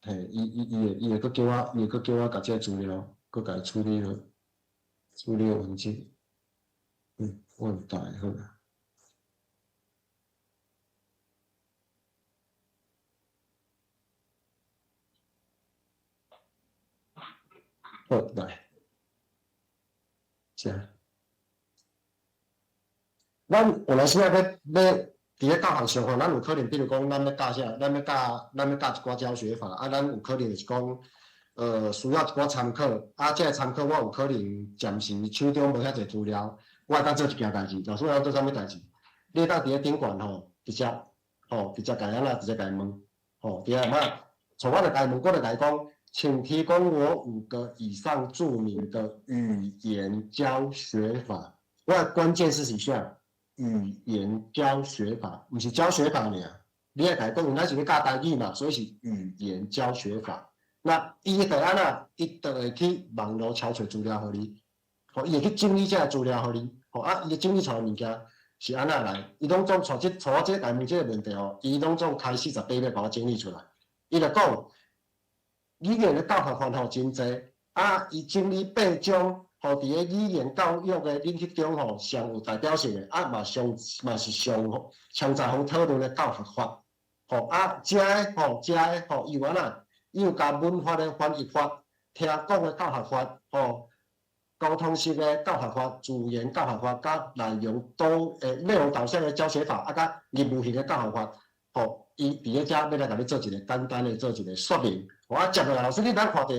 嘿，伊会叫我甲这资料，佮甲伊处理文字，我有带好啦。好来。咱有老师要伫咧教学上咱有可能，比如讲，咱要教啥，咱要教一寡教学法，咱有可能就是讲，需要一寡参考，这个参考我有可能暂时手中无遐侪资料，我会当做一件代志，老师要做啥物代志，你会当伫咧顶悬直接甲伊安那直接甲伊问，伫遐嘛，像我就甲伊问，我就甲伊讲，请提供我5个以上著名的语言教学法。我的关键是啥？语言教学法，不是教学法尔。你要甲伊讲，因咱是咧教台语嘛，所以是语言教学法。那伊就安那，伊就会去网络抄找资料互你，伊会去整理这个资料互你，伊整理出来物件是安那来，伊拢总从我这内面这个问题伊拢总开48秒把我整理出来。伊就讲，语言的教学方法真侪，伊整理8种。伫咧语言教育的领域中，上有代表性的，嘛是上常讨论的教学法。遮个，伊有安那，伊有甲文法的翻译法、听讲的教学法，沟通式的教学法、自然教学法，甲内容导向的教学法，甲业务型的教学法，伊伫咧遮要来甲你做一个简单的做一个说明。接落来，老师你咱看者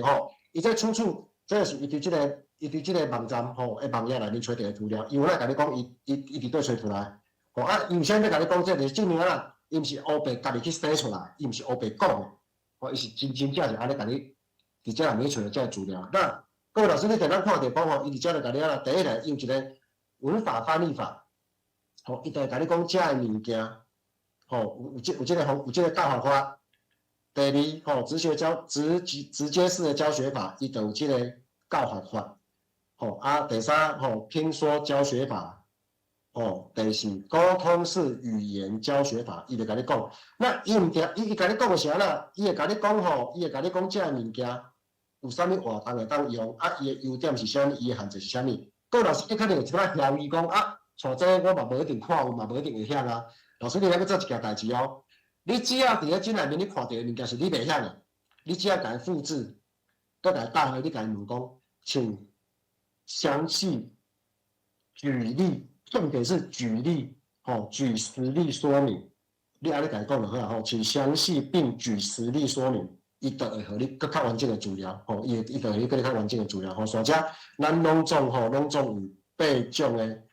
伊这出处，这是伊伫即个网站网页内面找到的资料，伊有来甲你讲，伊伫倒找出来，伊有啥要甲你讲，这就是证明啊，伊毋是黑白家己去写出来，伊毋是黑白讲的，伊是真正是安尼甲你伫遮内面找到这资料。那各位老师，你伫咱看着讲伊伫遮就甲你第一个用一个文法翻译法，伊就会甲你讲遮个物件，有这个教学法。第二，直接式的教学法，伊就有这个教学法。第三，听说教学法，第四，沟通式语言教学法，伊就甲你讲。那伊甲你讲的是安那？伊会甲你讲这个物件有啥物活动会当用，伊的优点是啥物，伊的限制是啥物。各位老师，你可能有一摆怀疑讲像这我嘛无一定看有，嘛无一定会晓啊。老师，你来去做一件代志你只要伫咧这内面你看到的物件是你袂晓的，你只要甲伊复制，搁甲伊打回，你甲伊问讲，请详细举例，重点是举例，举实例说明。你安尼甲伊讲就好请详细并举实例说明。伊就会互你更较完整的资料，吼，伊就互你更较完整的资料，吼，而且咱拢总有8种的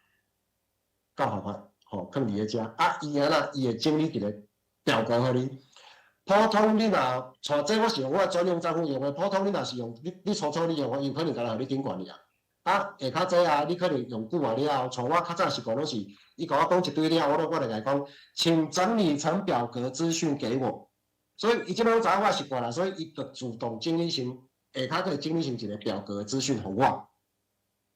教学法，吼，放伫个遮，啊，伊会整理一个表格互你。普通你若像这我是用我专用账户用的，普通你若是用你初初你用的，伊可能敢若互你警管尔。啊，下较济啊，你可能用久啊了，像我较早是讲拢是，伊甲我讲一堆了，我就甲伊讲，请整理成表格资讯给我。所以伊即摆拢知影我习惯啦，所以伊就自动整理成下骹可以整理成一个表格资讯互我。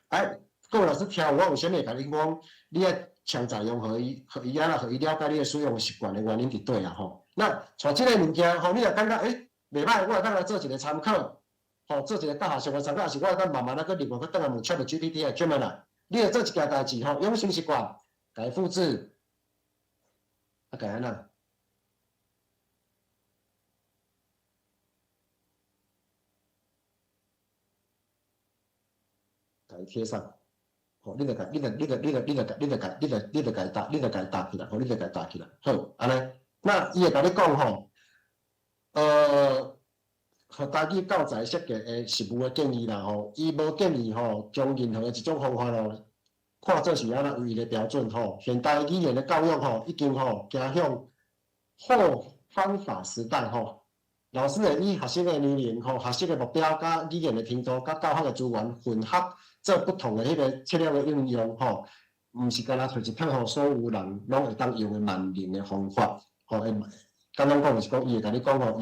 哎，各位老师听我有啥物甲你讲，你要强在用互伊了解你的使用习惯的原因伫对啊吼。那像即个物件吼，你若感觉袂歹，我会当来做一个参考。吼，做一个教学上的参考，是我会慢慢去另外去倒来问 ChatGPT 的 Gemini， 你会做一件代志吼，用心习惯，改复制，啊改安那，改贴上，吼，你著改打起来，吼，你著改打起来，好，安尼，那伊会甲你讲吼，互家己教材设计的实务的建议啦吼，伊无建议吼，将任何一种方法咯，看做是安那唯一的标准吼。现代语言的教育吼，已经吼走向后方法时代吼。老师会以学习的年龄吼、学习的目标、甲语言的程度、甲教学的资源混合做不同的迄个策略的应用吼，毋是干那找一套吼所有人拢会当用的万能的方法吼。简单讲就是讲，伊会甲你讲吼，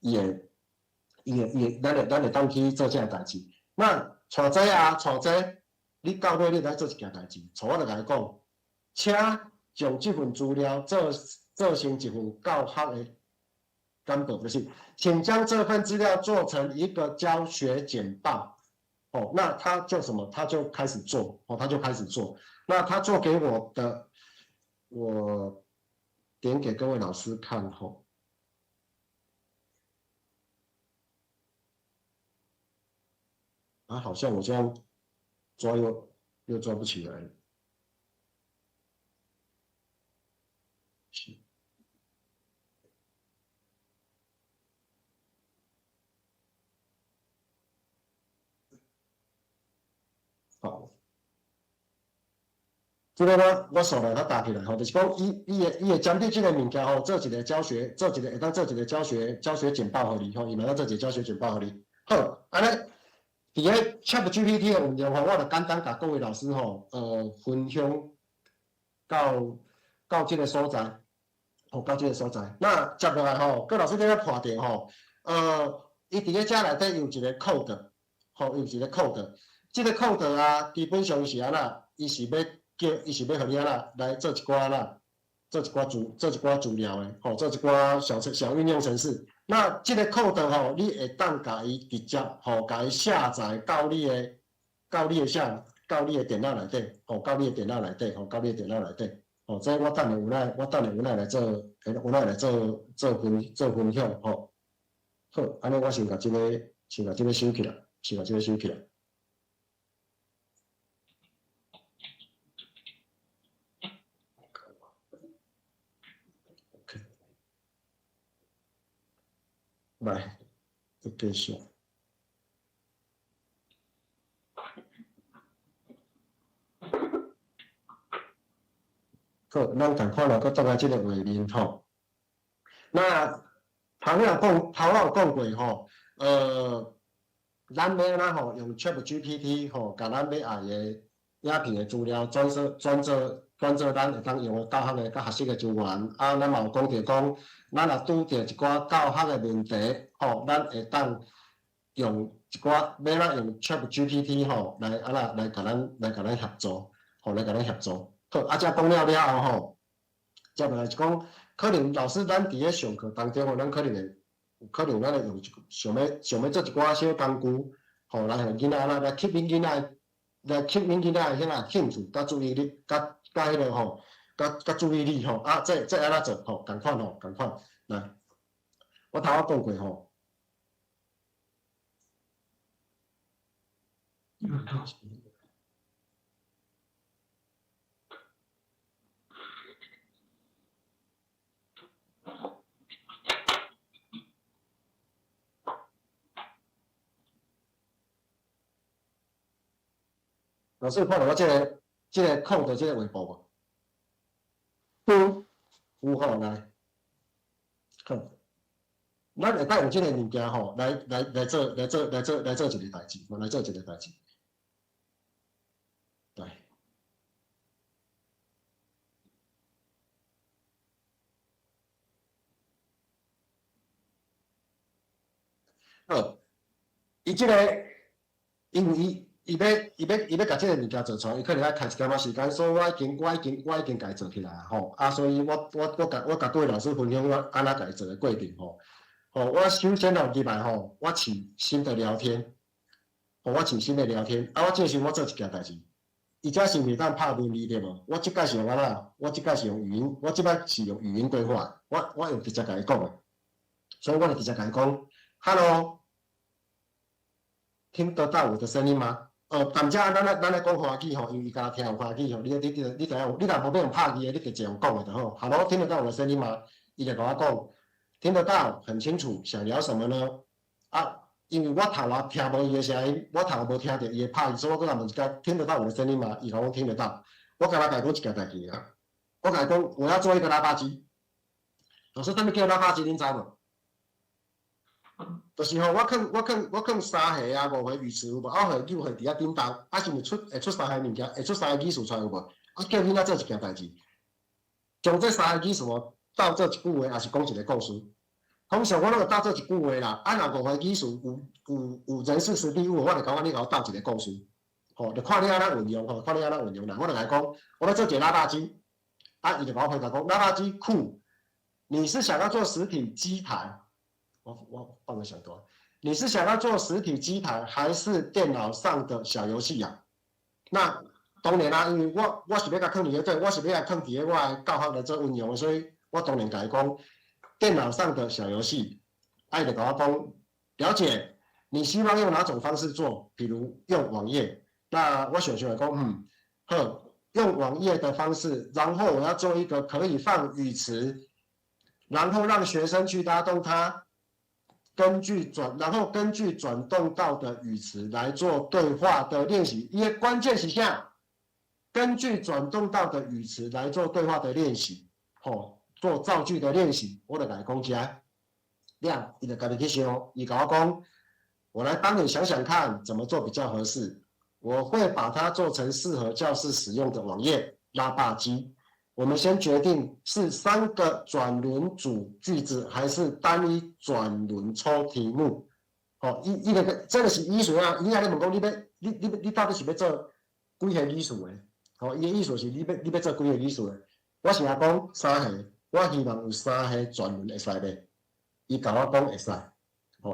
伊会。咱会当去做这件代志。那带这你到尾你来做一件代志，像我就甲你讲，请将这份资料做成一份教学的简报，就是请将这份资料做成一个教学简报。哦，那他就什么？他就开始做，哦，他就开始做。那他做给我的，我点给各位老师看吼。啊，好像我这样抓又抓不起来了。好，这个呢，我手来它打起来，吼，就是讲伊会针对这个物件吼，做一个教学，会当做一个教学简报互你，吼，伊嘛当做一个教学简报互你。好，安尼。伫个 ChatGPT 的运用吼，我就简单甲各位老师吼，分享到这个所在，吼，到这个所在。那接落来吼，各位老师在遐看到吼，伊伫个遮内底有一个 code， 吼，有一个 code， 这个 code 啊，基本上是安那，伊是要互你安那来做一寡资料的，吼，做一寡小运用程式。那这个 code 吼，你会当甲伊直接吼，甲伊下载到你的电脑内底，吼，到你的电脑内底，吼，这我等下有来做分享，吼。好，安尼我先甲这个收起来，来，再继续。好，咱赶快来个倒来这个画面吼。那头仔有讲过吼，咱要安吼用 ChatGPT 吼，甲咱要爱的影片的资料转做咱会当用的教学的、甲学习的资源。啊，咱嘛有讲着讲，咱若拄着一寡教学的问题，吼，咱会当用一寡要咱用 ChatGPT 吼来安那来甲咱协助，吼来甲咱协助。好，啊，遮讲了后吼，接落来是讲，可能老师咱伫咧上课当中吼，咱可能咱会用想要做一寡小工具，吼，来互囡仔来吸引囡仔的迄个兴趣甲注意力，甲迄个吼，甲注意力吼，啊，这安怎做吼？共款来，我头仔讲过吼。老师有看到我这个扣的这个尾部无？有，有吼来，好，咱会当用这个物件吼来做一个代志，来做一个代志，对。好，伊这个，因为伊要甲这个物件做出来，伊可能要开一点仔时间，所以我已经甲伊做起来啊吼。啊，所以我甲各位老师分享我安怎甲伊做的过程吼。我首先入来吼，我请新的聊天，我请新的聊天。啊，我这时我做一件代志，伊遮是袂当拍文字对无？我即摆是用安怎？我即摆是用语音，我即摆是用语音对话，我用直接甲伊讲的，所以我就直接甲伊讲 ，Hello。听得到我的声音吗？感谢咱来讲华语吼，因为伊敢听有华语吼，你若无要用拍字的，你直接用讲的就好。Hello， 听得到我的声音吗？伊就甲我讲，听得到，很清楚。想聊什么呢？啊，因为我头啊听无伊的声音，我头无听到伊的拍字，所以我甲问一下，听得到我的声音吗？伊甲我听得到。我甲他讲一件代志啊，我甲讲我要做一个喇叭机。老师，他们叫喇叭机，恁知无？就是吼，我放三个啊5个语词有无？啊，互9个伫遐顶动，啊是毋会出三个物件，会出三个语词出来有无？啊，叫囡仔做一件代志，将这三个语词倒做一句话，也是讲一个故事。通常我拢会倒做一句话啦，啊，若5个语词有人事实地物，我就讲你甲我倒一个故事。吼，就看你安怎运用吼，看你安怎运用啦。我就来讲，我要做一个喇叭机，啊，伊就甲我回答讲，喇叭机酷，你是想要做实体机台？我放个小段，你是想要做实体机台还是电脑上的小游戏啊？那当然啦，因为我是要甲放伫个对，我是要甲放伫个我的教学来做运用的，所以我当然甲伊讲电脑上的小游戏。伊就甲我讲，了解，你希望用哪种方式做？比如用网页。那我想来讲，好，用网页的方式，然后我要做一个可以放语词，然后让学生去拉动它。然后根据转动到的语词来做对话的练习，因为关键是啥？根据转动到的语词来做对话的练习，做造句的练习，我就甲伊讲起来，亮，伊就家己去想，伊甲我讲，我来帮你想想看怎么做比较合适，我会把它做成适合教室使用的网页喇叭机。我们先决定是3个转轮组句子，还是单一转轮抽题目。伊个这个是意思啊！伊安尼问讲，你到底是要做几个意思的？伊的意思是你要做几个意思的？我是讲3个，我希望有3个转轮会使袂？伊甲我讲会使。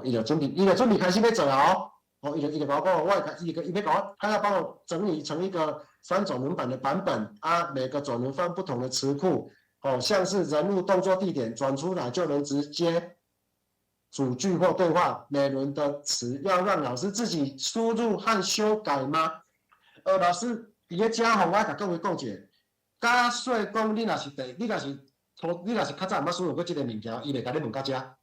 伊就准备开始要做啊！伊就甲我讲，伊要甲我，他要帮我整理成一个3转轮版的版本啊，每个转轮放不同的词库，像是人物、动作、地点转出来就能直接主句或对话。每轮的词要让老师自己输入和修改吗？老师，伫咧遮吼，我甲各位讲一下，假说讲你若是较早毋捌使用过即个物件，伊袂甲你问到遮，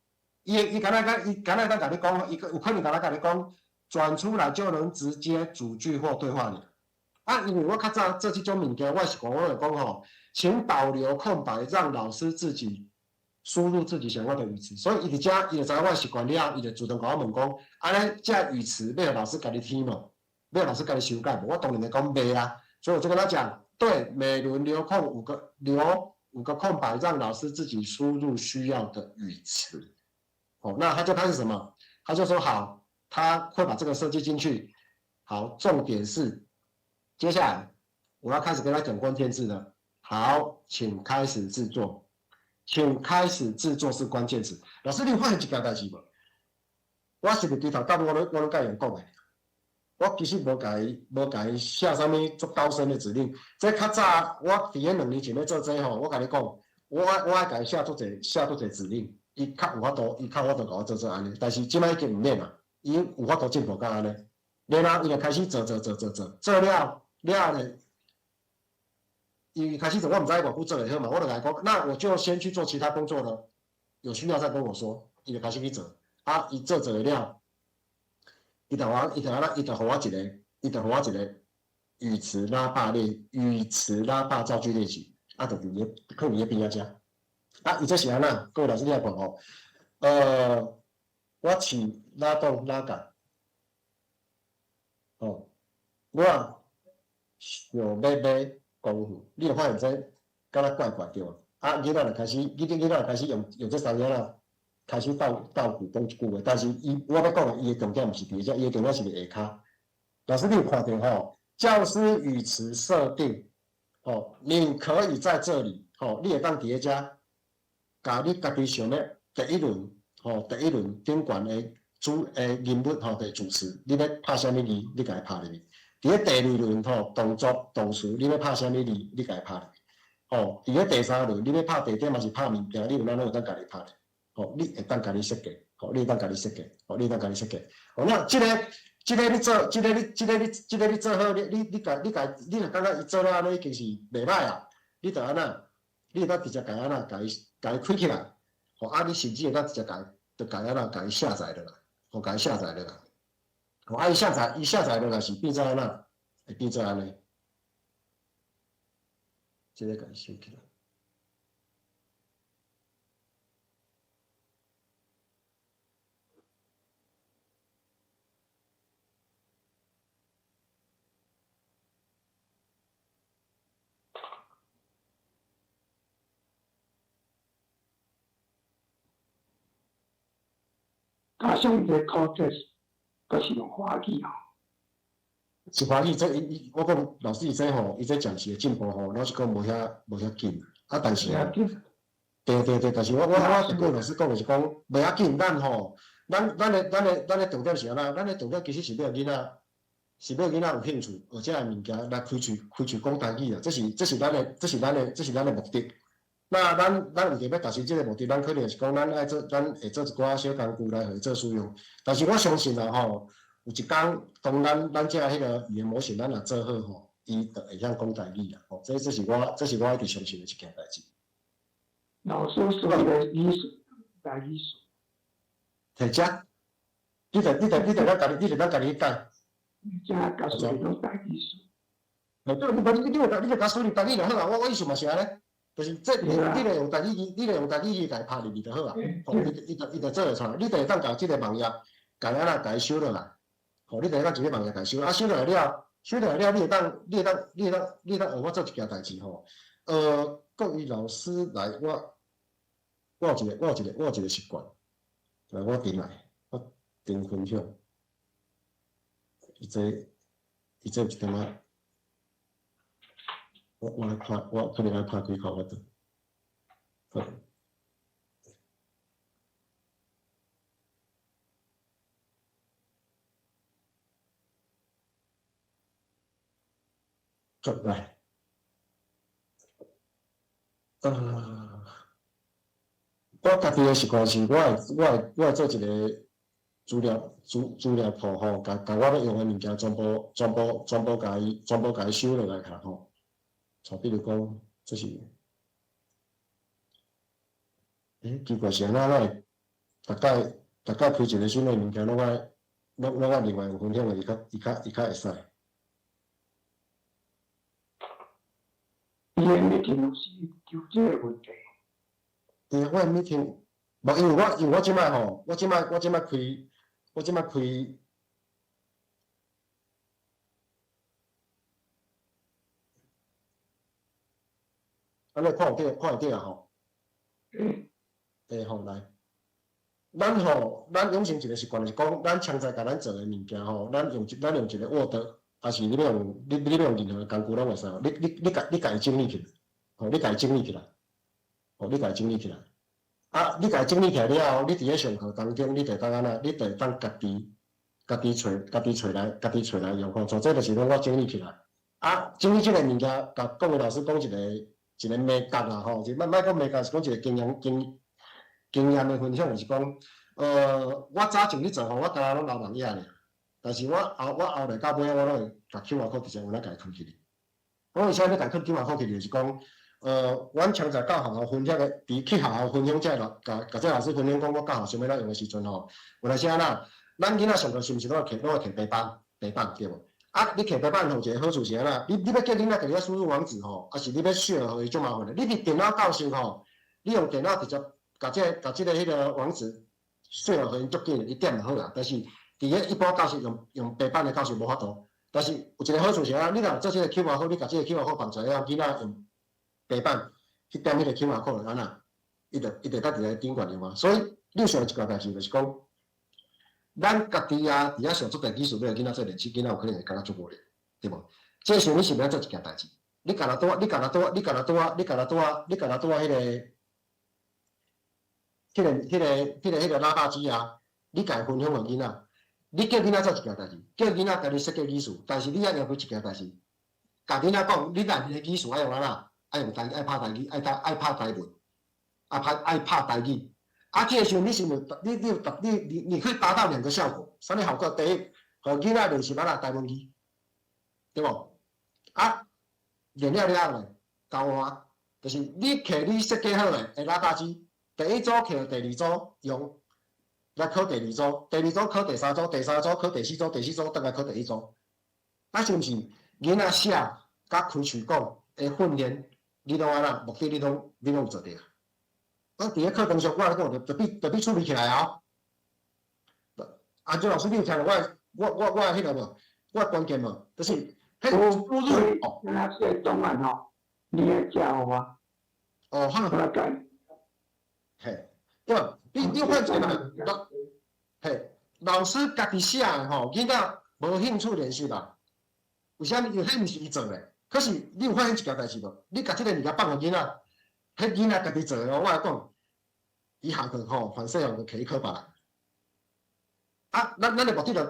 伊敢若当甲你讲，伊有可能敢若甲你讲。转出来就能直接主句或对话了。啊，因为我较早做这种物件，我习惯我就讲吼，请保留空白，让老师自己输入自己想要的语词。所以伊伫遮，伊就知影我习惯了，伊就主动甲我问讲，安尼这语词要老师甲你填无？要老师甲你修改无？我当然会讲袂啦。所以我就跟他讲，对，每轮留5个空白，让老师自己输入需要的语词。那他就开始什么？他就说好。他会把这个设计进去。好，重点是，接下来我要开始跟他讲关键字了。好，请开始制作。请开始制作是关键词。老师，你发现一件代志无？我是不是对头到我拢甲伊讲的？我其实无甲伊写啥物足高深的指令。这较早我伫咧2年前咧做这吼，我甲你讲，我爱甲伊写足侪指令，伊较有法度甲我做安尼。但是即摆已经毋免啦。伊有法度进步到安尼，然后伊就开始做了咧，伊开始做，我唔知我不做得好嘛，我就来讲，那我就先去做其他工作了，有需要再跟我说，伊就开始去做，啊，伊做了，伊就互我一个，语词拉霸造句练习，啊，就靠你的边仔遮。啊，伊这是安那？各位老师你来看吼，我饲拉动拉杆，哦，我想要买功夫，你就发现这敢若怪怪对啊。啊，囡仔就开始，囡仔就开始用这三个啦，开始斗句讲一句话，但是我要讲的伊的重点毋是伫遮，伊的重点是伫下骹。老师你有看到吼？教师语词设定，哦，你可以在这里，哦，你会当伫遮，甲你家己想要第一轮顶悬的人物吼的主词，你要拍啥物字，你甲伊拍入去。伫咧第二轮吼动作动词，你要拍啥物字，你甲伊拍入去。哦，伫咧第三轮，你要拍地点嘛是拍物件，你有哪能有当家己拍咧？哦，你会当家己设计，哦，你会当家己设计，哦，你会当家己设计。哦，那这个你做好，你若感觉伊做了安尼已经是袂歹啊，你就安那，你会当直接甲安那甲伊开起来，哦，啊，你甚至会当直接甲安那甲伊下载落来，哦，甲伊下载落来，哦，啊，伊下载落来是变做安那，会变做安尼，这个甲伊收起来。加上伊个 context，佫是用华语吼。是华语，我讲老师伊这吼，伊这讲是进步吼，老实讲无遐紧啊，但是对，但是我对老师讲的是讲袂要紧，咱的重点是安那？咱的重点其实是要囡仔，有兴趣，而且个物件来开喙讲台语啊，这是咱的目的。那咱有特要达成这个目的，咱可能是讲咱会做一寡小工具来互伊做使用。但是我相信啊吼，有一天当咱这迄个语言模型咱若做好吼，伊就会晓讲台语啊。吼，这是我一直相信的一件代志。老师所谓的艺术，大艺术。摕遮，你得咱家己去改。这教授种大艺术。对，你就甲输入台语就好啊。我意思嘛是安尼。就是你得用台语甲伊拍入去就好啊。吼，伊就做会出来。你就会当甲即个网页，甲安那甲伊收落来。吼，你就会当一个网页甲伊收。啊，收落来了，你会当学我做一件代志吼。各位老师来，我有一个习惯，来我分享。伊这有一点仔。我来看，我可能来看几口我的。来，我家己的习惯是，我会做一个资料库吼，甲我要用的物件全部甲伊收落来下吼。像比如讲，这是，奇怪是安怎会大概开一个新的物件，拢爱另外有分享的，伊较会使。伊个 meeting 是就这个问题。我 meeting， 无因为我即摆吼，我即摆开。安尼看会到啊吼。吼来，咱养成一个习惯，就是讲，咱常在甲咱做的物件吼，咱用一个 Word， 还是你要用任何工具拢会使。你家己整理起来，吼，你家己整理起来。啊，你家己整理起来了后，你伫咧上课当中，你就当安那，你就当家己找来用。吼，像这就是讲我整理起来。啊，整理这个物件，甲各位老师讲一个美感啦吼，就莫讲美感，是讲一个经验的分享，就是讲，我早前咧做吼，我干那拢留网页尔，但是我后来到尾我拢会甲 QR code 直接有咱家己放起去。我为啥要甲 QR code 起去？就是讲，阮常在教学校分享的，去学校分享这甲这老师分享讲，我教学想要咱用的时阵吼，有来是安那，咱囡仔上课是毋是拢会摕白板对无？啊，你摕白板互一个好处是安那，你要叫囡仔家己要输入网址吼，还是你要share互伊足麻烦的。你伫电脑教授吼，你用电脑直接甲即个迄个网址share互伊足紧，一点就好啦。但是伫个一般教室用白板的教室无法度。但是有一个好处是安那，你若做即个 QR code，你甲即个 QR code 放出来，囡仔用白板去点迄个 QR code 就安那，伊就当伫个顶悬用嘛。所以你有想一件代志就是讲。咱家己啊，伫遐上做电技术，要囡仔做练习，囡仔有可能会感觉足无聊，对无？这时候你是要做一件代志，你干那拄啊，迄个，喇叭机啊，你家分享互囡仔，你叫囡仔做一件代志，叫囡仔家己设计技术，但是你要用开一件代志，甲囡仔讲，你内面的技术爱用安那，爱用爱拍台语，爱拍台文，爱拍台语。啊，这个时候你是不你可以达到2个效果，啥物效果？第一，互囡仔练习安那台文语，对无？啊，练了咧，交换，就是你摕你设计好的喇叭机，第一组摕第二组用，来考第二组，第二组考第三组，第三组考第四组，第四组等来考第一组。啊，是毋是囡仔写甲开喙讲的训练，你拢安那目的你拢有做着啊？我伫个课堂上，我来讲就必处理起来哦。安怎老师你有听到我迄个无？我关键无，就是迄输入哦。那些东岸哦，你也教我。哦，好。我来改。嘿，对吧？你有看见嘛？嘿，老师家己写的吼，囡仔无兴趣练习啦。为啥物？因为迄毋是伊做的。可是你有发现一件代志无？你甲即个物件放互囡仔，迄囡仔家己做的哦，我来讲。伊下课吼，反正就摕去考别人。啊，咱的目的就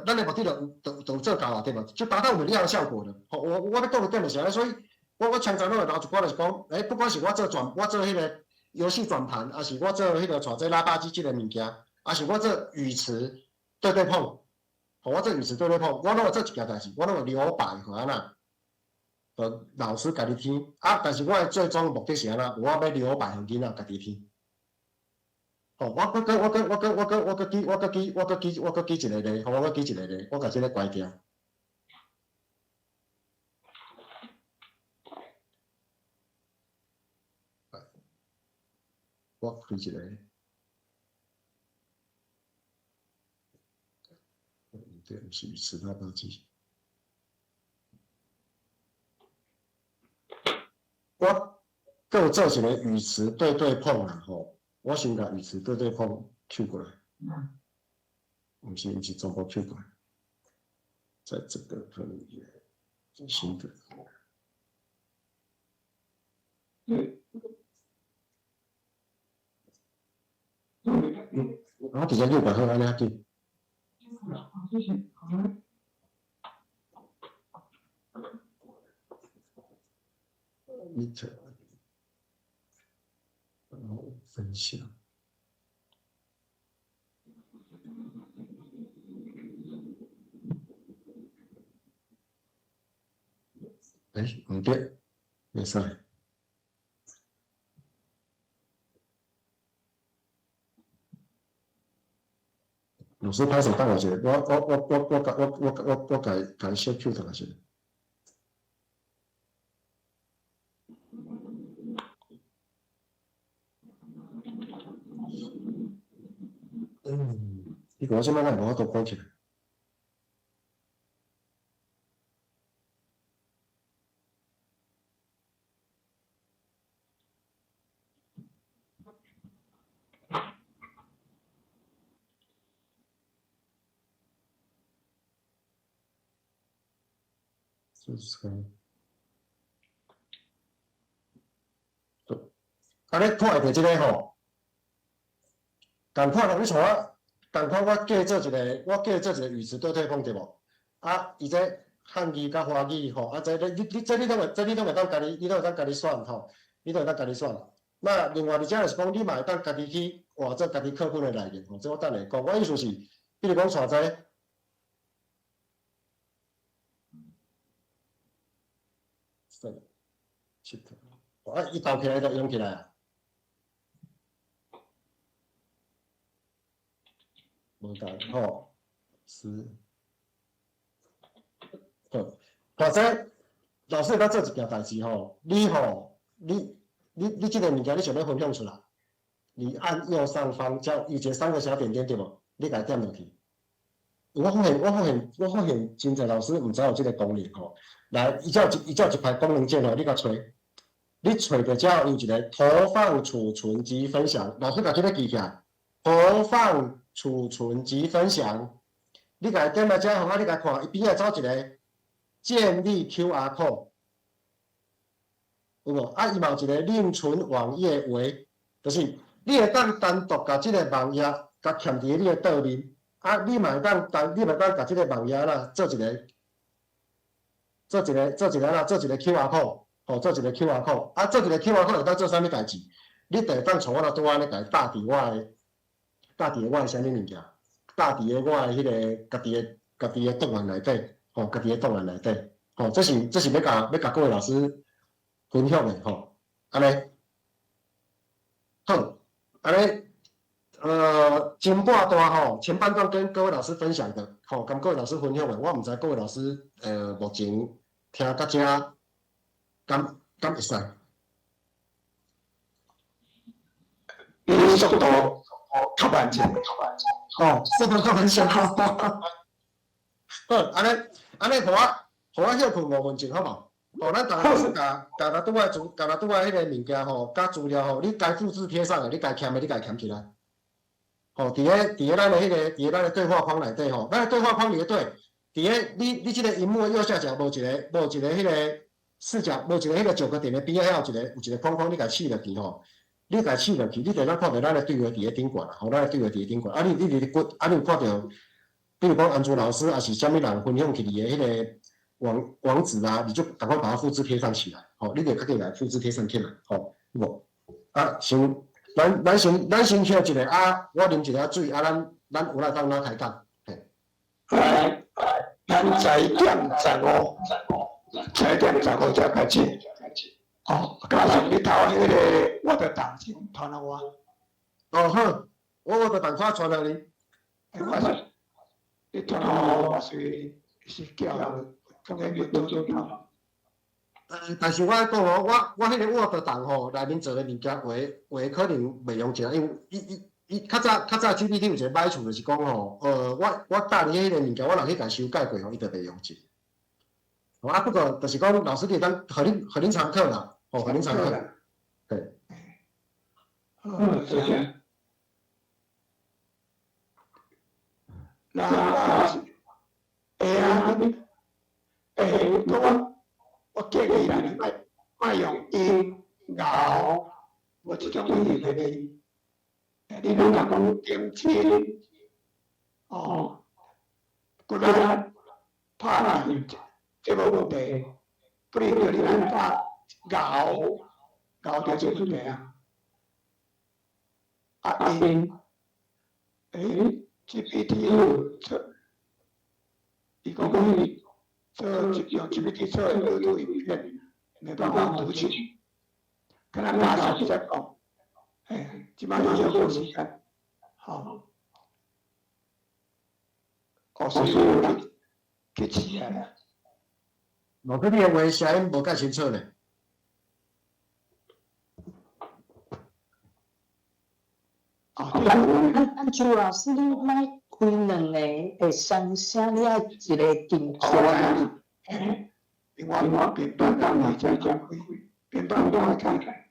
做到啊，对无？就达到我们要的效果了。我要讲的点就是安尼，所以我常常拢会留一寡就是讲，不管是我做迄个游戏转盘，还是我做迄个带这喇叭机这个物件，还是我做语词对碰，我做语词对碰，我拢会做一件代志，我拢会留白互安那，老师家己听啊。但是我的最终目的是安那，我要留白互囡仔家己听。哦，我搁记一个例，我搁记一个例，我甲这个关掉。我开一个，对，不是语词喇叭机。我搁做一个语词对碰啦，吼。我先把语词对碰 Q 过来，不是全部 Q 过来，在这个分页新的，然后直接600号安尼去。然后分享。唔对，袂使。老师拍手等我一下，我改小 Q 等下先。你讲什么？我都关起来。啊，你看下即个吼，共款咯，你像我，共款我叫做一个语词对碰对无？啊，伊这汉语甲华语吼，啊，这你拢会当家己，你拢会当家己选吼，你都会当家己选。那另外一只就是讲，你嘛会当家己去换做家己课本的内容，这我等下讲。我意思是，比如讲像这。啊，伊倒起来就用起来啊。无同吼，是或者老师要做一件代志吼，你这个物件你想要分享出来，你按右上方叫有一个3个小点点对无？你甲点落去。我发现真侪老师毋知有这个功能吼。来，伊有一排功能键吼，你甲吹，你吹着只有一个投放、储存及分享。老师甲这个记起来，投放、储存及分享。你甲点来遮，互你甲看，伊边仔走一个建立 QR code， 有无？啊，伊嘛有一个另存网页为，就是你会当单独甲这个网页甲嵌伫你的桌面。啊，你嘛会当甲这个网页啦做一个 QR code， 吼，做一个 QR code， 啊，做一个 QR code 会当做啥物代志？你就会当从我那拄安尼甲伊搭伫我的啥物物件，搭伫我的迄个家己的档案内底，吼，家己的档案内底，吼，这是要甲各位老师分享的，吼，安尼，好，安尼。前半段吼，前半段跟各位老师分享的，吼，跟各位老师分享的，我毋知各位老师目前听到遮敢会使？你速度较慢者，速度较慢些，好，安尼，互我休困5分钟，好无？咱大家老师甲拄仔迄个物件吼，甲资料吼，你该复制贴上的，你该签的，你该签起来。吼，伫个咱的伫个咱的对话框内底吼，咱的对话框里底，伫个你这个荧幕的右下角无一个迄个视角，无一个迄个9个点的边仔遐有一个框框，你甲试落去吼，你甲试落去，你就当看到咱的对话伫个顶管啦，吼，咱的对话伫个顶管。啊，你伫骨，啊，你有看到，比如讲安珠老师，还是啥物人分享起你的迄个网址啊，你就赶快把它复制贴上起来，吼，你就赶紧来复制贴上起来，吼，无啊，先。咱先歇一个啊，我啉一下水啊，咱有来当哪开讲？嘿，咱才点15才开始。哦，加上你头迄个，我着当先传互我。哦好，我着赶快传互你。你传互我是叫刚才你做到。但是我讲哦，我迄个 Word 档吼，内面做的物件话可能袂用起来，因为伊较早 GPT 有一个歹处就是讲吼，我搭你迄个物件，我若去甲修改过吼，伊就袂用起。啊，不过就是讲老师你当互恁参考啦，吼，互恁参考。对。这样。那我建议啦，你莫用音咬，无即种语言的。你若讲定亲，哦，骨力拍烂，这无问题。不然就你来拍咬就做出来啊。啊音，GPT 出，伊讲用 GPT 做恶毒影片，没办法读取。跟他大小比较高，基本上有时间，好，所以我去起来了。老师，你的话声音无介清楚呢。按朱老师，你莫开2个会双声，你爱一个定调。另外我平板档你再讲开，平板档看看。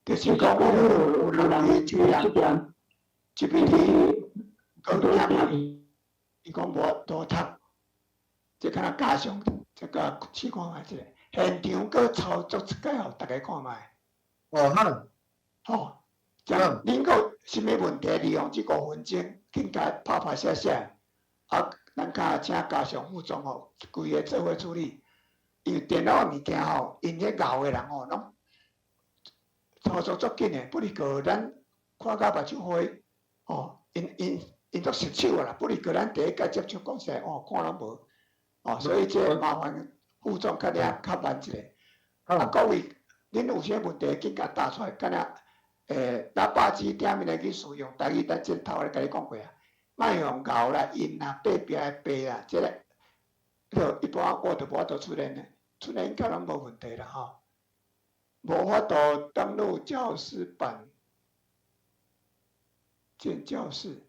就是讲有人去这样 GPT 高度压力，伊讲无多读，即敢若加上这个试看卖一个现场搁操作一解互大家看卖。好。这样恁个啥物问题，利用这5分钟，紧甲拍写，啊，咱甲请加上副总吼，规个做伙处理。因为电脑物件吼，因迄咬的人吼，拢操作足紧的，不离个咱看甲目睭花，哦，因足熟手啦，不离个咱第一届接触讲实，看拢无，所以这麻烦副总较慢一个。啊，各位，恁有啥问题，紧甲答出来，敢若。喇叭机点面来去使用，台语咱前头咧甲你讲过啊。莫用咬啦、印啦、白壁的白啦，即个就一般我就无法度出现咧，出现应该拢无问题啦吼。无法度登录教师版，进教室。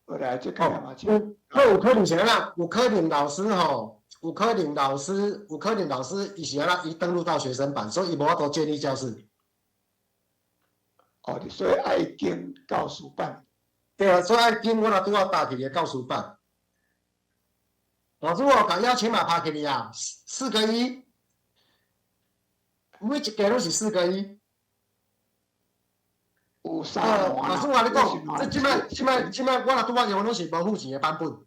后来这个嘛，有可能是安那，有可能老师吼，有可能老师伊是安那，伊登录到学生版，所以伊无法度建立教室。哦，所以爱经教师版。对啊，所以爱经我若拄好打起个教师版。老师，我甲邀请码拍起你啊，4+1，每一家拢是4+1。有3换老师，我甲你讲，这即摆，我若拄好用拢是无付钱的版本。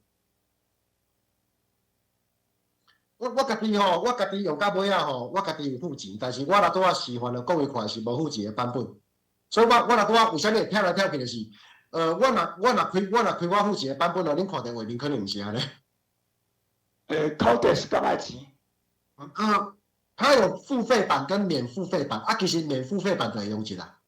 我家己吼，我家己用到尾啊吼，我家己有付钱，但是我若拄好示范了讲一块是无付钱的版本。所以我若拄好为虾米会跳来跳去就是，我若开我付钱的版本哦，恁看到画面可能毋是安尼。考题是干嘛钱？它有付费版跟免付费版，其实免付费版就会用一啦。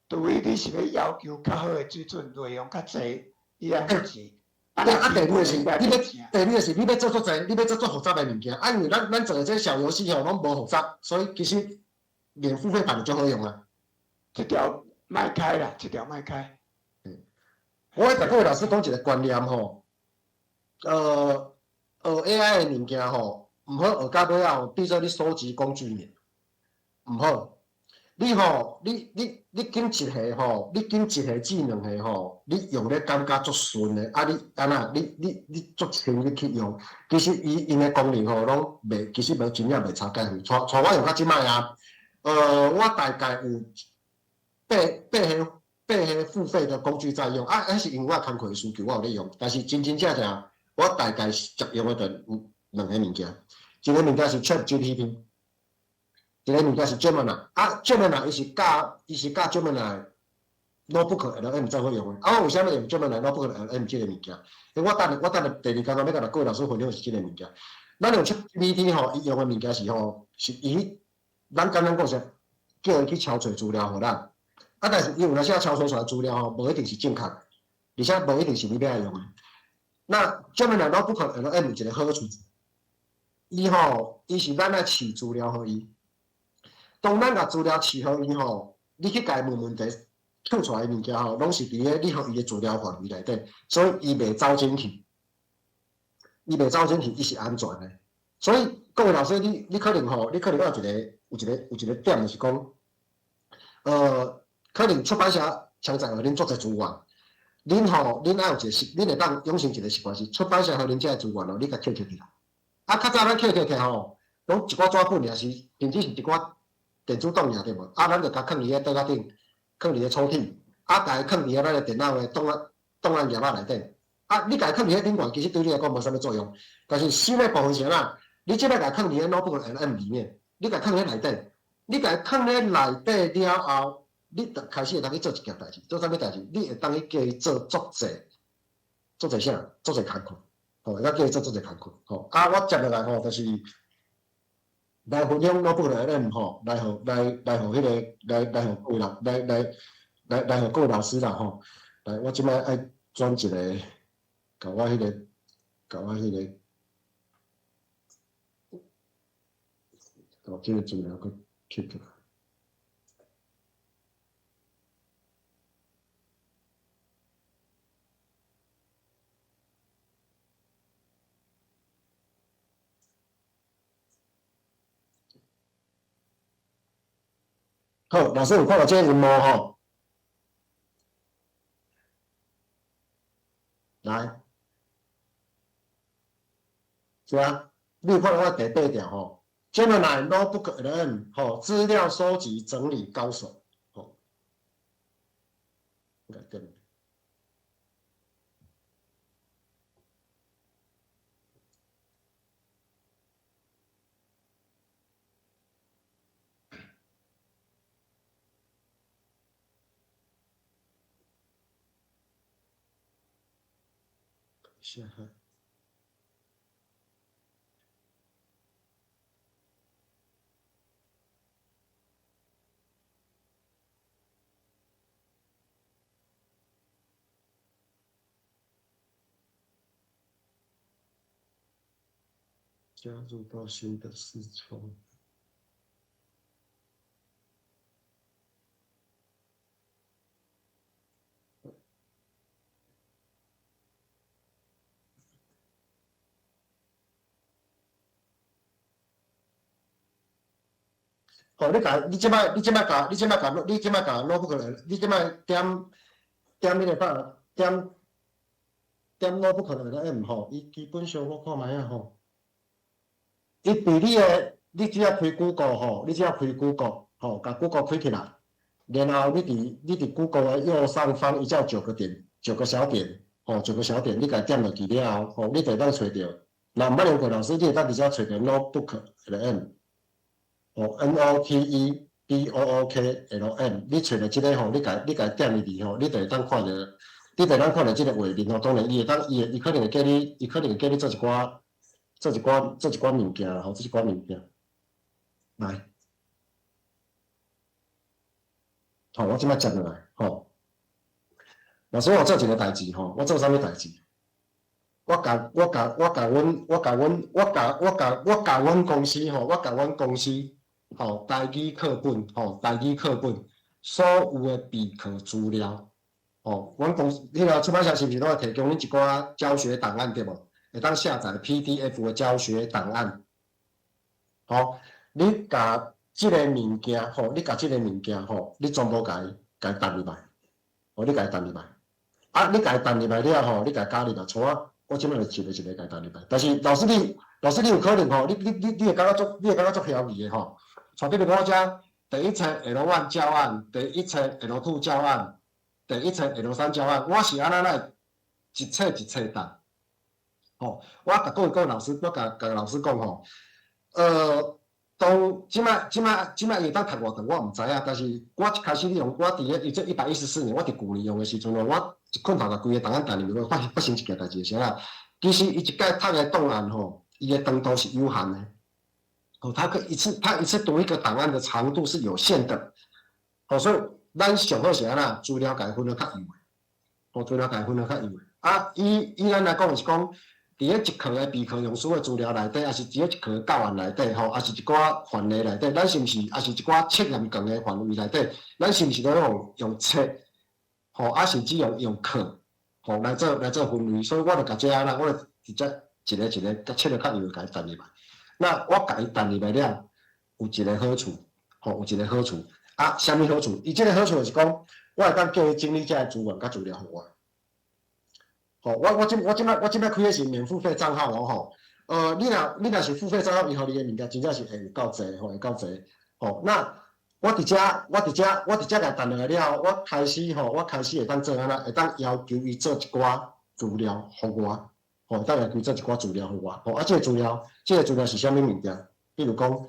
除非你是要求较好的水准，内容较侪，伊来付钱。第二个是，你要做作侪，你要做复杂的物件。因为咱做的这小游戏吼，拢无复杂，所以其实免付费版就好用啊。这条卖开啦，这条卖开。我会甲各位老师讲一个观念吼，学 AI 的物件吼，毋好学到尾啊，比做你收集工具面，毋好。你吼，你经一下吼，你经一下技能下吼，你用咧感觉足顺的，你安那，你足轻你去用，其实因的功能吼，拢袂，其实无真正袂差介远。像我用到即摆啊，我大概有八个付费的工具在用，那是因为我工课的需求，我有咧用，但是真正我大概实用的就有2个物件，一个物件是 ChatGPT。一个物件是 Gemini，Gemini 伊是教 Gemini Notebook LM 才会用的。我为虾米用 Gemini Notebook LM 这个物件？因为我等下第2工要甲各位老师分享是这个物件。咱用 ChatGPT 吼，伊用的物件是吼，是伊咱简单讲是叫伊去抄找资料互咱。但是伊有那些抄找出来资料吼，无一定是正确，而且无一定是你要用的。那 Gemini Notebook LM 有一个好处，伊是咱来饲资料互伊。当咱甲资料饲互伊吼，你去甲伊问问题，吐出来的物件吼，拢是伫咧你互伊的资料范围内底，所以伊袂走进去，伊是安全的。所以各位老师，你可能有一个点就是讲，可能出版社强在互恁作者资源，恁爱有一个恁会当养成一个习惯是出版社互恁遮资源你甲捡起来。较早咱捡起吼，拢一寡纸本，也是甚至是一寡。电子档尔对无？咱就甲放伫咧桌仔顶，放伫咧抽屉，甲伊放伫咧咱个电脑的档案页仔内底。你甲伊放伫咧顶管，其实对你来讲无啥物作用。但是新的部分是哪？你即摆甲伊放伫咧 notebook LM 里面，你甲伊放伫内底，你甲伊放伫内底了后，你就开始会当去做一件代志，做啥物代志？你会当去叫伊做足侪啥？足侪工课，会当叫伊做足侪工课。我接落来就是。来分享notebook LM 吼，来互迄个来互各位来互各位老师啦吼，来我即摆爱转一个，甲我迄个，这个资料个翕起来。好，老师有看到这个荧幕吼，来，是啊，你有看到我第8条吼 ，Gemini Notebook LM 吼，资料收集整理高手吼，应该对。是哈。加入到新的视窗。哦，你即摆notebook 来，你即摆点迄个啥，点 notebook 来了 M 吼，伊基本上我看卖啊吼，伊伫你只要开 Google 吼，你只要开 Google 吼，甲 Google 开起来，然后你伫 Google 的右上方，伊有9个小点，吼，9个小点，你甲点落去了后，吼，你就当找着。那毋捌用过老师，你会当直接找着 notebook 的 M。哦 ，notebook.lm， 你找到即个吼，你甲点入去吼，你就会当看着，即个画面吼。当然，伊可能会叫你做一寡物件吼，做一寡物件。来，好，我即摆接落来吼。老师，我做一个代志吼，我做啥物代志？我甲阮公司吼，吼，台语课本，所有的备课资料，吼，阮公司迄个出版社是毋是拢会提供你一寡教学档案对无？会当下载 PDF 的教学档案，吼，你甲即个物件吼，你全部甲伊弹入来，吼，你甲伊弹入来，啊，你甲伊弹入来了吼，你甲伊加入来，像我即摆就一个甲伊弹入来，但是老师你有可能吼，你会感觉足遐疑的吼。像比如我遮第一册 L1 教案，第一册 L2 教案，第一册 L3 教案，我是安怎来一册一册答。吼，我甲各位老师，我甲老师讲吼，当即摆伊会当读偌长，我毋知影，但是我一开始用，我伫个这114年，我伫旧年用的时阵我一困头甲规个档案弹入去，我发生一件代志，是啥？其实伊一届读的档案吼，伊的长度是有限的。哦，他一次读一个档案的长度是有限的，哦，所以咱上好是安怎资料改分了较有诶，哦，资料改分了较有诶。啊，以咱来讲是讲，伫个一课的备课用书的资料内底，还是伫个一课的教案内底，吼，还是一寡范围内底，咱是毋是还是一寡测验卷的范围内底，咱是毋是要用册，吼，啊，甚至用课，吼，来做分类。所以我就甲这安怎，我就直接一个甲测得较有甲伊弹入来。那我甲伊弹入来了，有一个好处，吼，有一个好处啊，啥物好处？伊即个好处就是讲，我会当叫伊整理遮个资源甲资料互我。吼，我即摆开的是免付费账号咯，吼。你若是付费账号，伊互你的物件真正是会有够济，吼，会够济。吼，那我伫遮甲弹落来了，我开始会当做安怎？会当要求伊做一寡资料互我。吼，当然，规做一寡资料互我。吼，啊，这个资料是啥物物件？比如讲，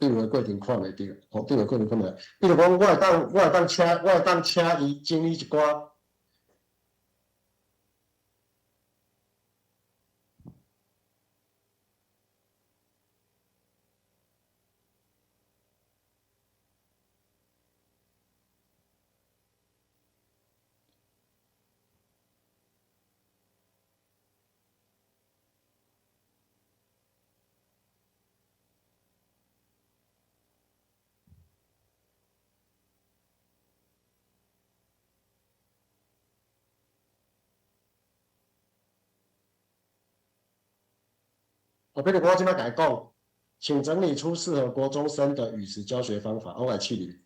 对我过程看袂到，吼，对我过程看袂。比如讲，我会当请伊整理一寡。比如我即摆甲伊讲，请整理出适合国中生的语词教学方法，我来去理。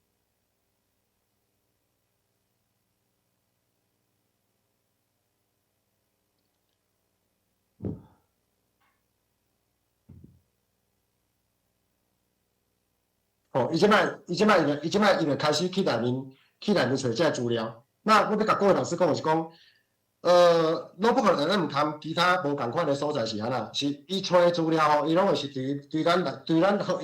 哦，伊即摆就开始去内面找这资料。那我要甲各位老师讲的是讲。notebook 内底毋通其他无共款的所在是安怎？是伊找的资料吼，伊拢会是对咱伊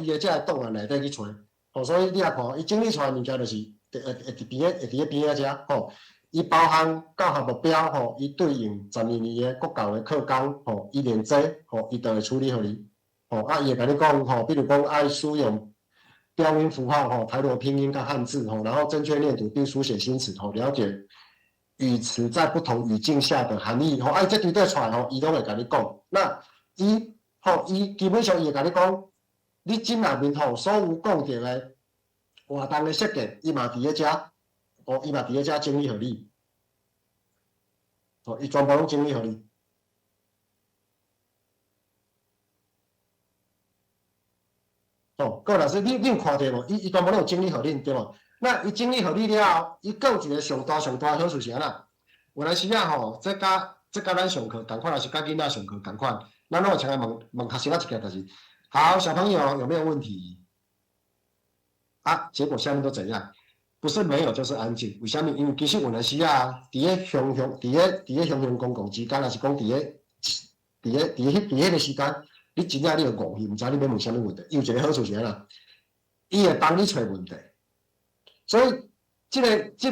的这个档案内底去找。吼，所以你来看，伊整理出来物件就是会伫边仔遮，吼，伊包含教学目标吼，伊对应12年的国教的课纲吼，伊连这吼，伊都会处理互你。吼，伊会甲你讲吼，比如讲爱使用标音符号吼，台罗拼音跟汉字吼，然后正确念读并书写新词吼，了解语词在不同语境下的含义吼，这对对出来吼，伊拢会甲你讲。那伊基本上伊会甲你讲，你今内面吼所有讲到的活动的设计，伊嘛伫咧遮，伊嘛伫咧遮整理互你，伊全部拢整理互你。各位老师，你有看到无？伊全部拢有整理互恁，对无？那伊整理互你了后，伊有一个上大好处是安那？有阵时啊吼，这甲咱上课同款，还是甲囡仔上课同款？咱拢会常来问学生一件代志。好，小朋友有没有问题？结果下面都怎样？不是没有就是安静。为什么？因为其实有阵时啊，伫咧雄公共之间，还是讲伫迄个时间，你真正你就误去，毋知你要问啥物问题。有一个好处是安那，伊会帮你找问题。所以，这个 AI 迄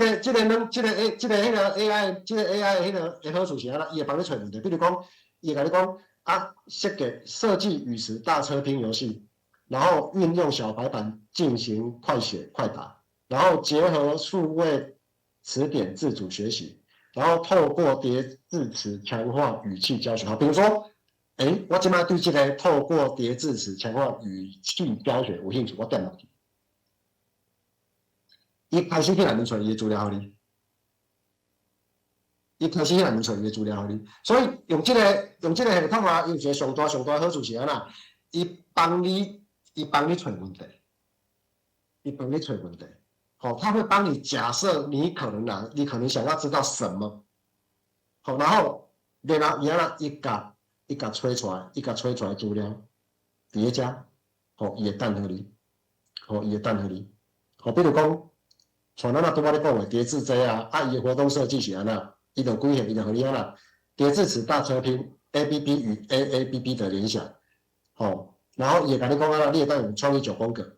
个好处是安那，伊会帮你找问题。比如讲，伊会甲你讲设计语词大车拼游戏。然后运用小白板进行快写快答，然后结合数位词典自主学习，然后透过叠字词强化语气教学。好，比如说，我现在对这个透过叠字词强化语气教学有兴趣，我点落去，伊开始去内面找伊的资料互你，所以用这个系统啊，有一个上大的好处是安那，伊帮你找问题，他会帮你假设你可能想要知道什么，然后伊甲吹出来资料，伫咧遮，伊会等互你，比如讲，像咱拄仔咧讲的叠字这啊，伊的活动设计是安那，伊就规项伊就互你安那，叠字词大车拼 ABB 与 AABB 的联想，然后伊会甲你讲啊，你会当用创意9宫格，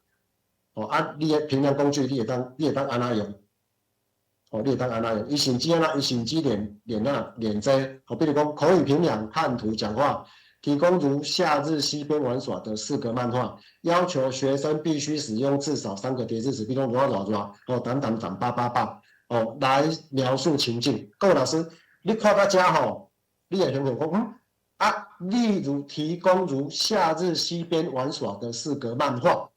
你的评量工具你会当安那用，你会当安那用。伊甚至练这，比如讲口语评量、看图讲话，提供如夏日溪边玩耍的4格漫画，要求学生必须使用至少3个叠字词，比如讲等888，来描述情境。各位老师，你看到遮吼，你会想讲，例如提供如夏日溪边玩耍的4格漫画，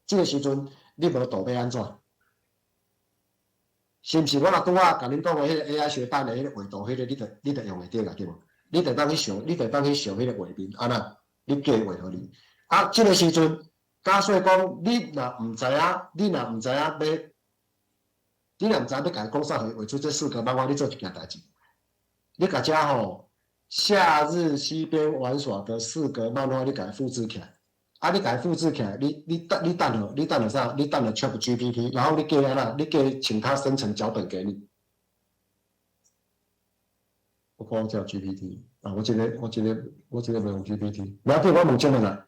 这个时阵你无图要安怎？是毋是我若拄仔甲恁讲的迄个 AI 学班的迄个画图，迄个你得用会着啦，对无？你得当去上迄个画面，安那你加画互你。这个时阵，假说讲你若毋知影要，你若毋知影要甲伊讲啥画出这4格漫画，你做一件代志，你甲遮吼。夏日溪边玩耍的4格漫画，你甲复制起来。你甲复制起来，你等了啥？你等了 ChatGPT， 然后你叫安那？你叫请他生成脚本给你。我看我叫 GPT 我这个没用 GPT， 然后我问这么来，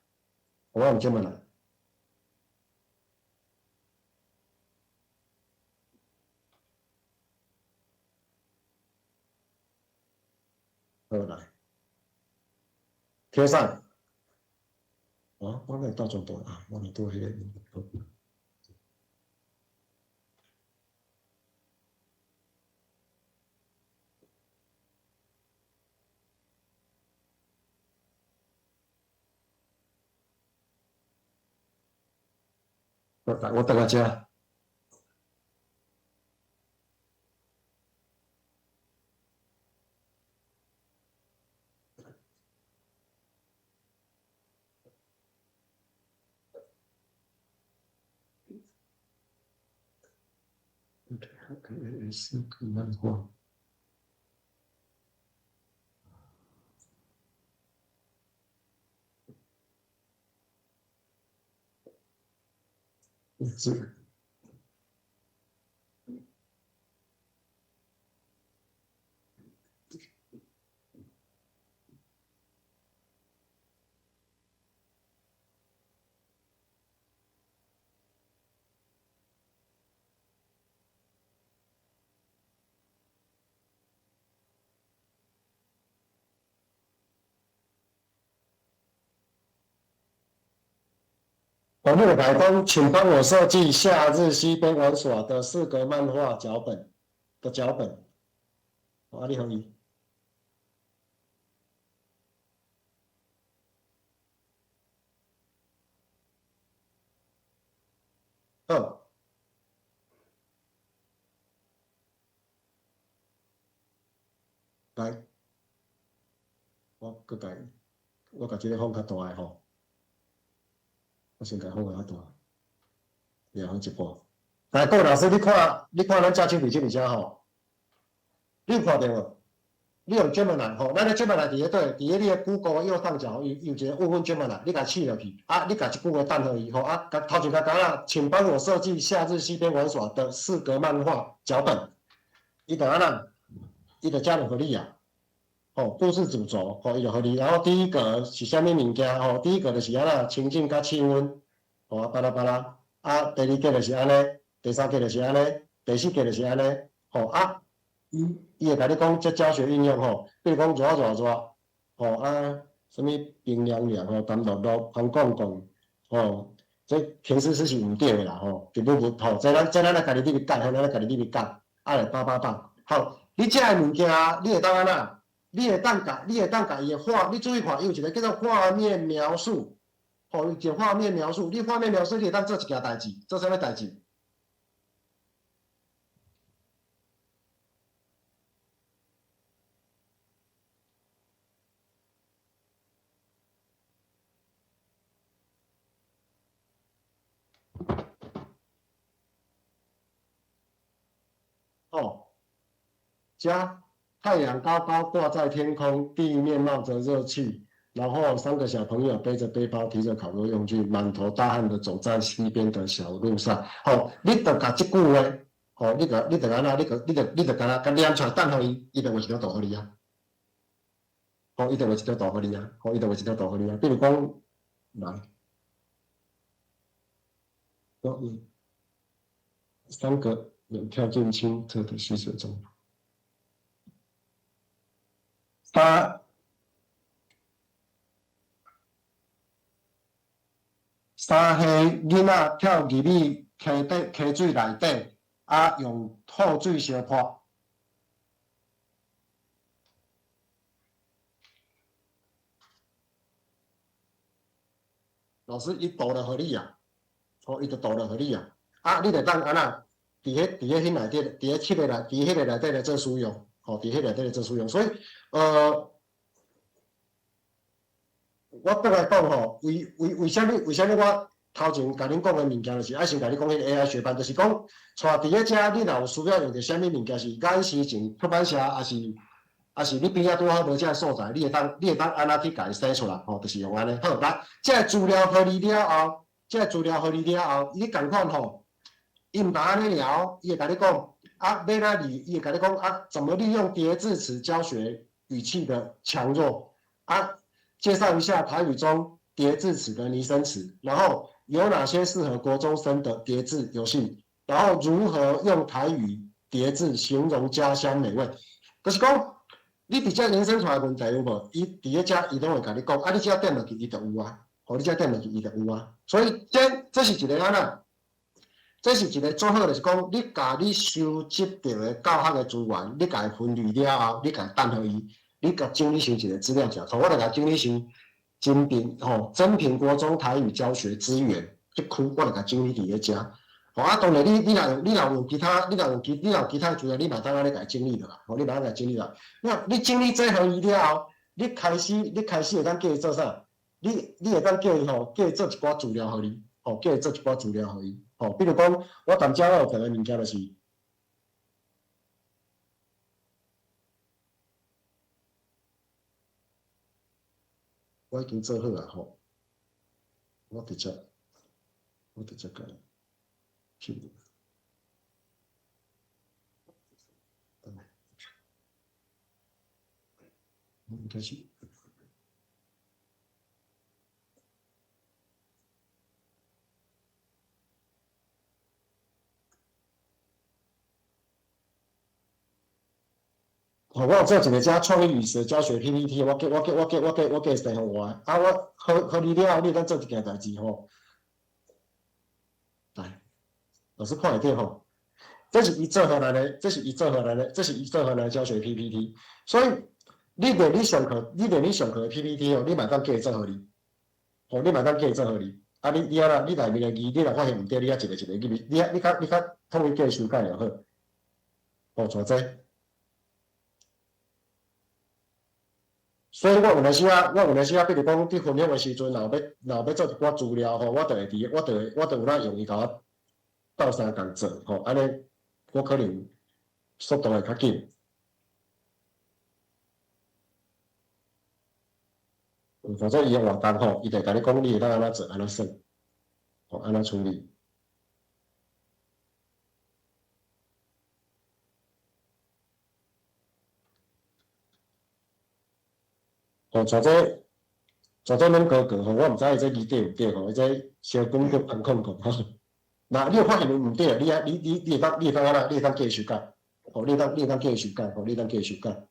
好来，贴上。我来到中多我来多迄个。我等下遮。4格漫画。这个。我们来讲，请帮我设计夏日西边玩耍的4格漫画脚本的脚本。好，你同意？好，来，我把这个放较大的吼，我先甲放较大，然后一半。来，各位老师，你看咱嘉庆笔记里遮吼，你有看到无？你用 Gemini 吼，咱咧 Gemini 伫咧你的 Google 右上角有一个问问 Gemini， 你甲试落去，你甲一句话等落去吼，头前甲讲啦，请帮我设计夏日西边玩耍的4格漫画脚本。伊就安那，伊就加入互你啊。故事主轴，伊就互你。然后第一格是啥物物件？第一格就是安那情境甲气温，巴拉巴拉。第二格就是安尼，第三格就是安尼，第四格就是安尼。伊会甲你讲这教学应用比如讲什么冰凉凉淡落落红讲讲这平时是毋对的啦根本无这咱来家己里面教，咱来家己里面教，来888。好，你这个物件你会当安那？你会当甲伊的画，你注意看，伊有一个叫做画面描述，有一个画面描述，你画面描述你会当做一件代志，做啥物代志？加太阳高高挂在天空，地面冒着热气，然后3个小朋友背着背包，提着烤肉用具，满头大汗的走在西边的小路上。你就甲这句话，你就安那，你就甲他念出来，等互伊就画一条图互你啊。伊就画一条图互你啊。伊就画一条图互你啊。比如讲，来，3个人跳进清澈的溪水中。3岁囡仔跳入去溪水内底，用透水烧破。老师，伊导了互你啊，伊就导了互你啊。你就当安那，伫迄内底，伫迄个内底来做使用。伫迄内底来做使用，所以我倒来讲为什么我头前甲恁讲的物件就是爱先甲你讲迄个 AI 学班，就是讲带伫咧遮，你若有需要用着啥物物件是眼视前出版社，还是你边仔拄好无遮所在，你会当安那去甲伊写出来，就是用安尼。好，来，遮资料互你了后，你共款伊毋但安尼聊，伊会甲你讲。要来伊会甲你讲怎么利用叠字词教学语气的强弱介绍一下台语中叠字词的拟声词，然后有哪些适合国中生的叠字游戏，然后如何用台语叠字形容家乡美味。就是讲，你伫遮延伸出来问题有无？伊伫咧遮，伊拢会甲你讲，你只要点落去，伊就有啊。你只要点落去，伊就有啊。所以这是一个安那。这是一个最好，就是讲，你甲你收集到的教学的资源，你甲伊分类了后，你甲伊等互伊，你甲整理成一个资料夹，我就甲整理成增品国中台语教学资源这区，我就甲整理伫咧遮。当然你若有其他资源，你嘛当然你甲伊整理的啦。你嘛甲伊整理啦。那你整理这互伊了后，你开始会当叫伊做啥？你会当叫伊叫伊做一寡资料互你，叫伊做一寡资料互伊。比如讲，我踮遮有一个物件就是，我已经做好啊我直接甲伊去。开始。我有做一个遮创意语词教学 PPT， 我给谁互我我互你了后，你当做一件代志老师看会到吼，这是伊做回来的，这是伊做回来的，这是伊做回来的教学 PPT。所以你对你上课的 PPT 哦，你嘛当记做互你，哦，你嘛当记做互你。啊，你啊啦，你内面的字，你若发现毋对，你啊一个入去，你较统一记修改就好。哦，像这。所以我有阵时比如讲伫分享的时阵，若要做一寡资料吼，我就会有咱用伊甲我斗相共做吼，安尼我可能速度会较紧。否则伊的活动吼，伊就甲你讲你会当安怎做，安怎算，吼安怎处理。吼，像这恁哥哥吼，我毋知伊这字对毋对吼，伊这小讲叫空空空吼。那你有发现毋对，你会当安怎？你会当继续修改，吼，你会当继续修改，吼，你会当继续修改，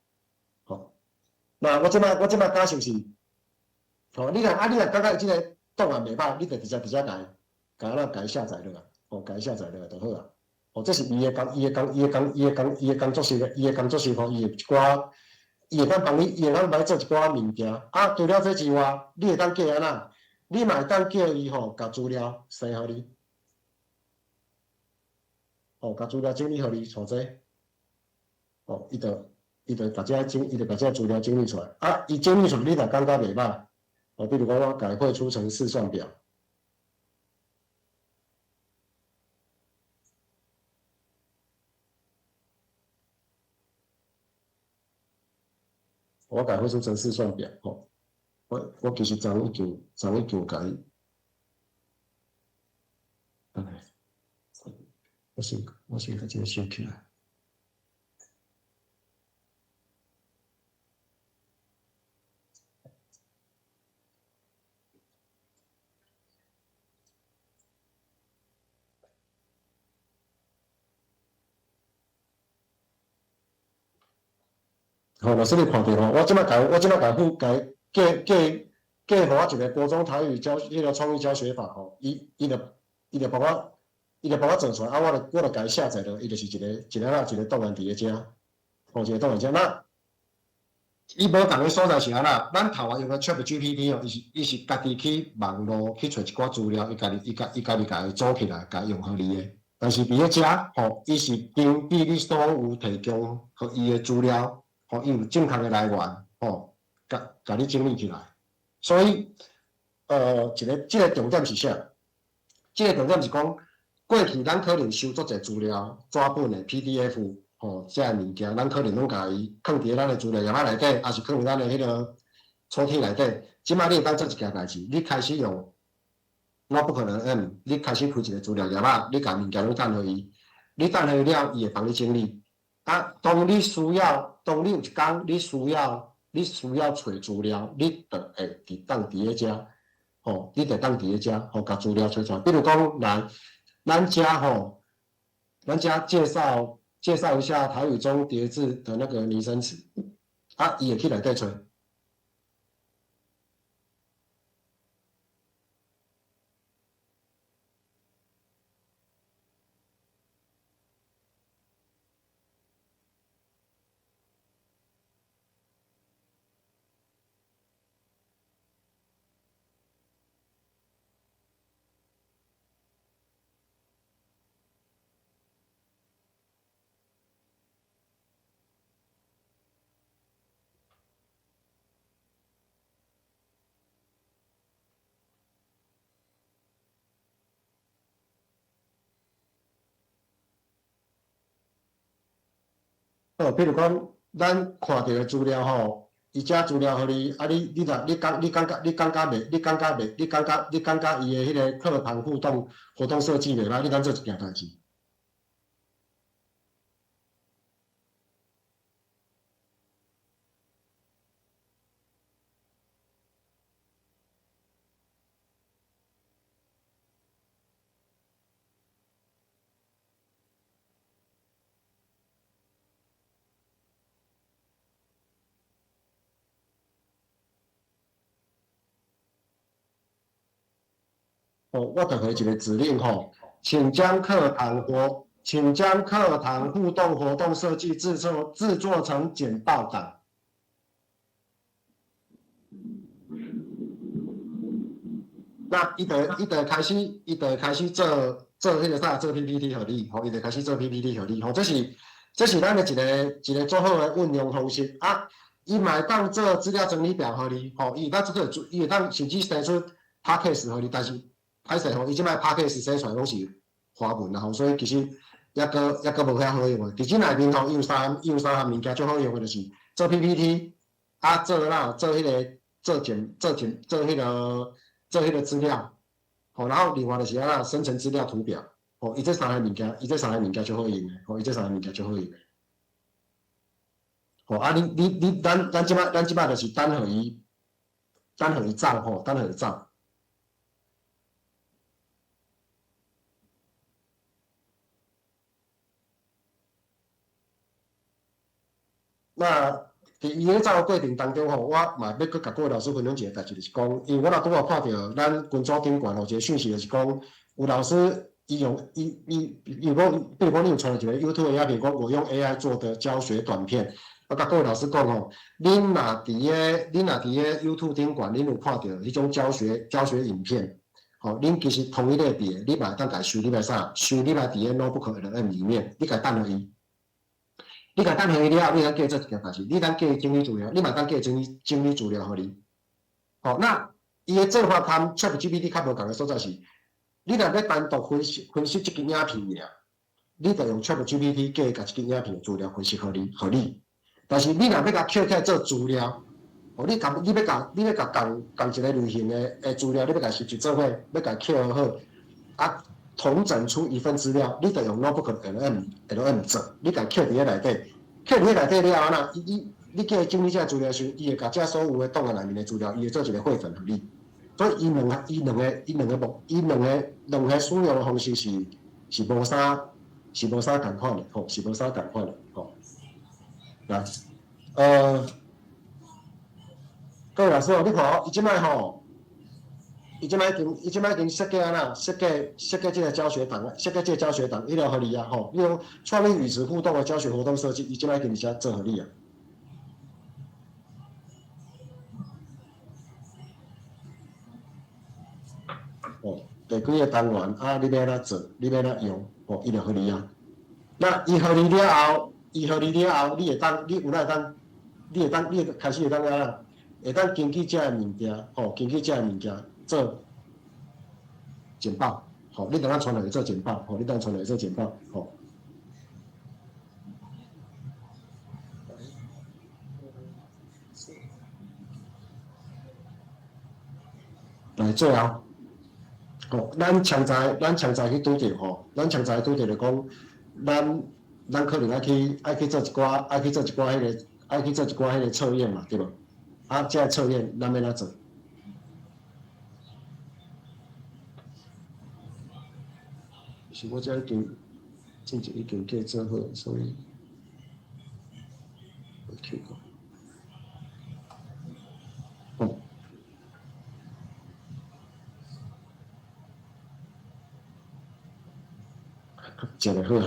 吼。那我即摆假设是，吼，你若感觉即个档案袂歹，你就直接甲伊下载落来，吼，甲伊下载落来就好啊。吼，这是伊的工作室，伊的工作室吼，伊有一寡。伊会当帮你，伊会当来做一寡物件。啊，除了这之外，你会当叫安怎？你嘛会当叫伊吼，甲资料生互你，吼，甲资料整理互你，像这，吼，伊就把这资料整理出来。啊，伊整理出来，你若感觉袂歹，哦，比如讲我改绘出成试算表。我改绘出成试算表，吼，我其实昨已经改，我先把这个收起来。吼，老师你看到吼，我即摆甲寄互我一个国中台语迄个创意教学法吼，伊就帮我做出来，啊，我就甲伊下载落，伊就是一个档案伫咧遮，吼，一个档案遮。那伊无同个所在是安怎？咱头下用个 ChatGPT 哦，伊是家己去网络去找一寡资料，伊家己甲伊组起来，甲用互你的。但是伫咧遮吼，伊是根据你所有提供互伊的资料。吼，伊有正确的来源，吼，甲你整理起来。所以，这个重点是啥？这个重点是讲，过去咱可能收足侪资料，纸本的 PDF， 吼，这物件，咱可能拢甲伊放伫咱的资料夹仔内底，还是放伫咱的迄个抽屉内底。即摆你会当做一件代志，你开始用 Notebook M， 你开始开一个资料夹仔，你甲物件拢等互伊，你等互伊了，伊会帮你整理。啊，当你有一天你需要找资料，你就会伫咧遮，吼，你就当伫咧遮，吼，甲资料找出来。比如讲，咱遮介绍一下台语中叠字的那个拟声词，啊，伊会去内底找。比如讲，咱看到的资料吼，伊遮资料互你，啊，你感觉伊的迄个课堂活动设计袂歹，你当做一件代志。哦，我就给一个指令吼，请将课堂互动活动设计制作成简报档。那伊就开始做迄个做 PPT 互你，伊就开始做 PPT 互你，这是咱的一个做好的运用方式啊。伊嘛会当做资料整理表互你，伊会当甚至生出 Podcast 互你，但是歹势伊即摆 Podcast 写出来拢是华文啦，所以其实抑个无遐好用的。伫即内面伊有三项物件最好用的，就是做 PPT 啊，做迄个做迄个资料，然后另外就是生成资料图表，伊这三个物件最好用的，伊这三个物件最好用的。咱即摆就是等互伊走，等互伊走。那伫伊咧走的过程当中我嘛要佮各位老师分享一个代志，就是讲，因为我若拄好看到咱群组顶悬一个讯息，就是讲有老师比如讲你有传了一个 YouTube 的影片，讲我用 AI 做的教学短片。我甲各位老师讲恁若伫个 YouTube 顶悬，恁有看到迄种教学影片，恁其实同一类别，你嘛会当甲收入来啥？收入来伫个 Notebook LM 里面，你甲等落伊。你甲等下伊了，你通叫做一件代志，你当叫伊整理资料，你嘛当叫伊整理资料互你。那伊的做法跟 ChatGPT 较无共的所在是，你若要单独分析一支影片尔，你着用 ChatGPT 叫伊甲一支影片的资料分析互你。但是你若要甲捡起来做资料，你要甲共一个类型的资料，你要甲实际做伙，要甲捡好，啊。统整出一份资料，你得用 Notebook LM 做，你甲捡伫个内底，捡伫个内底了后呢，你叫伊整理这资料时，伊会甲这所有的档案内面的资料，伊会做一个汇总互你。所以伊两个使用的方式是无啥共款的，是无啥共款的，各位老师你看伊即摆伊即摆已经设计这个教学档案，伊就互你啊你用创立与时互动的教学活动设计，伊即摆已经遮做互你啊。第几个单元啊？你要哪做？你要哪用？伊就互你啊。那伊互你了后，你有开始会当会当根据这个物件，做简报，你等下传落去做简报，来最后，咱强在去拄着，就讲，咱可能爱去做一寡迄个测验嘛，对无？啊，这个测验咱要哪做？是我这已经计做好，所以我去过。食得好。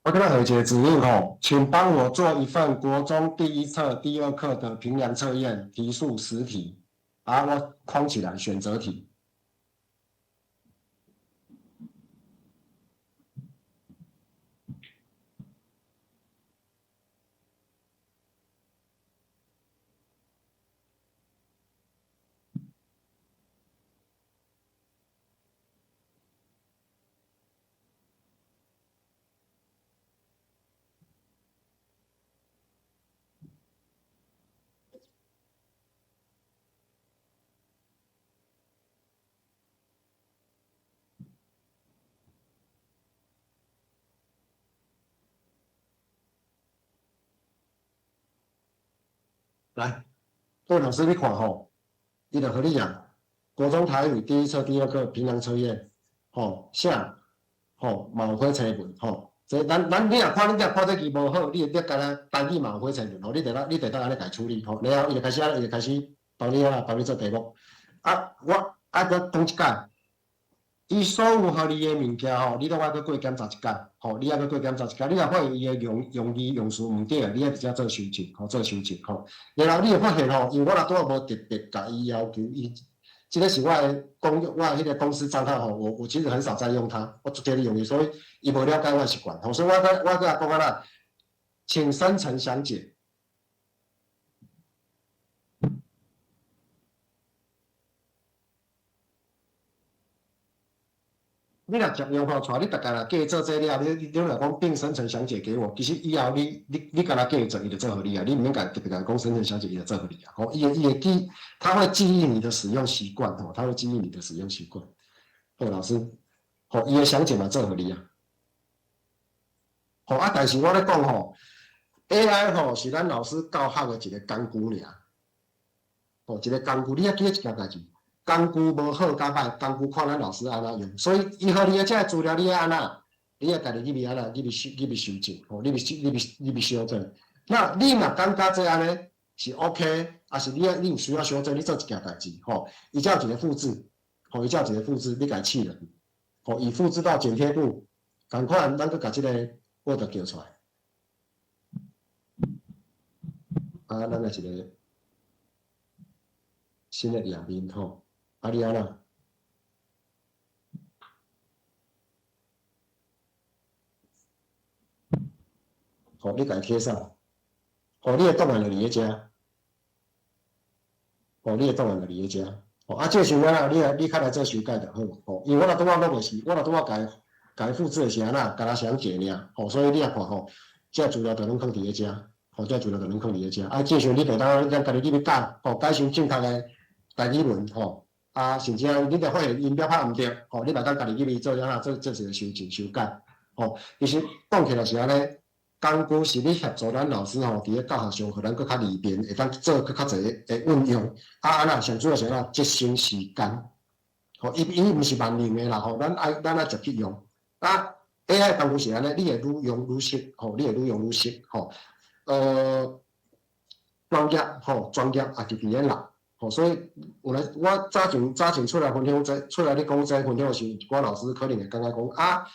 我跟他回一个指令请帮我做一份国中第一册第二课的评量测验，题数10题，把我框起来，选择题。来，各位老师你看吼，伊就和你讲，国中台语第一册、第二课平常测验，吼像，吼嘛有火车文吼。所以咱你若看这字无好，你甲咱单字嘛有火车文吼，你得当安尼来处理吼。然后伊就开始帮你做题目。啊，我搁讲一届，伊所有互你的物件吼，你都爱搁过检查一届，吼，你爱搁过检查一届。你若发现伊的用字用词毋对，你爱直接做修正，吼，做修正，吼。然后你会发现吼，因为我若拄好无特别甲伊要求伊。这个是我的迄个公司账号吼，我其实很少在用它，我直接用伊，所以伊无了解我的习惯，所以我甲讲啦，请深层详解。你若接用吼，带你大家啦，叫伊做这了，你若讲并深层详解给我，其实以后你干那叫伊做，伊就做互你啊，你毋免特别讲深层详解，伊就做互你啊。吼，伊会记，他会记忆你的使用习惯，吼，他会记忆你的使用习惯。好，老师，吼，伊会详解嘛做互你啊。吼啊，但是我咧讲吼 ，AI 吼是咱老师教学的一个工具尔，吼，一个工具，你要记一件代志。工具无好甲歹，工具看咱老师安怎用，所以伊互你的这个资料，你要安怎，你要家己入去安怎，入去修正，吼，入去修正。那你若感觉这安尼是 OK， 还是你有需要修正，你做一件代志，吼，伊才有一个复制，吼，伊才有一个复制，你家试了，吼，以复制到剪贴簿，赶快咱去甲这个 Word 叫出来，啊，咱来一个新的页面，吼。啊，你安怎？好，你家贴上，好，你的档案就伫咧遮，好，你的档案就伫咧遮，好，啊，这时阵啊，你较来做修改就好，吼，因为我若拄仔拢袂是，我若拄仔甲伊复制的是安怎，甲它详解尔，吼，所以你也看吼，这资料就拢放伫咧遮，吼，这资料就拢放伫咧遮，啊，这时阵你就当咱家己入去改，吼，改成正确的台语文，吼。啊，甚至啊，你著发现音标拍毋对，吼，你来当家己入去做安怎做一个修正修改，吼，其实讲起来是安尼，工具是你协助咱老师吼，伫咧教学上，互咱搁较利便，会当做搁较侪的运用，啊，安那上主要是安怎节省时间，吼，伊毋是万能的啦，吼，咱爱直去用，啊 ，AI 工具是安尼，你会愈用愈熟，吼，你会愈用愈熟，吼，专业也是伫咧啦。吼，所以我早前出来分享出来咧讲分享时，一寡老师可能会感觉讲啊，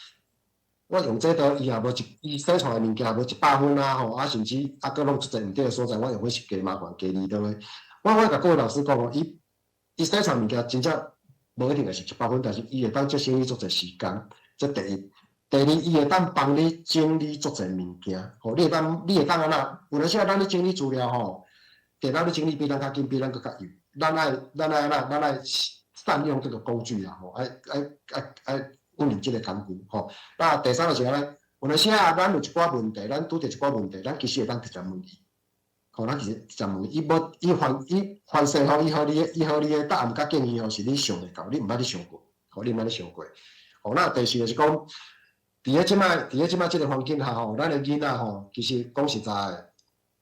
我用这个伊也无伊写出来物件也无100分啊，吼啊，甚至啊，搁拢出侪毋对的所在，我用的是加麻烦加二刀的。我甲各位老师讲哦，伊写出来物件真正无一定会是100分，但是伊会当节省你足侪时间，这第一。第二，伊会当帮你整理足侪物件，吼，你会当安怎？有阵时啊，咱咧整理资料吼。电脑咧整理比咱较紧，比咱搁较优。咱爱善用这个工具啊，吼，爱运用这个工具，吼。那第三个是安尼，有阵时啊，咱有一寡问题，咱拄着一寡问题，咱其实会当直接问伊，吼，咱其实直接问伊，伊反射吼，伊互你的答案甲建议吼，是你想得到，你毋捌你想过，吼，你毋捌你想过。吼，那第四个是讲，伫咧即摆即个环境下吼，咱的囡仔吼，其实讲实在。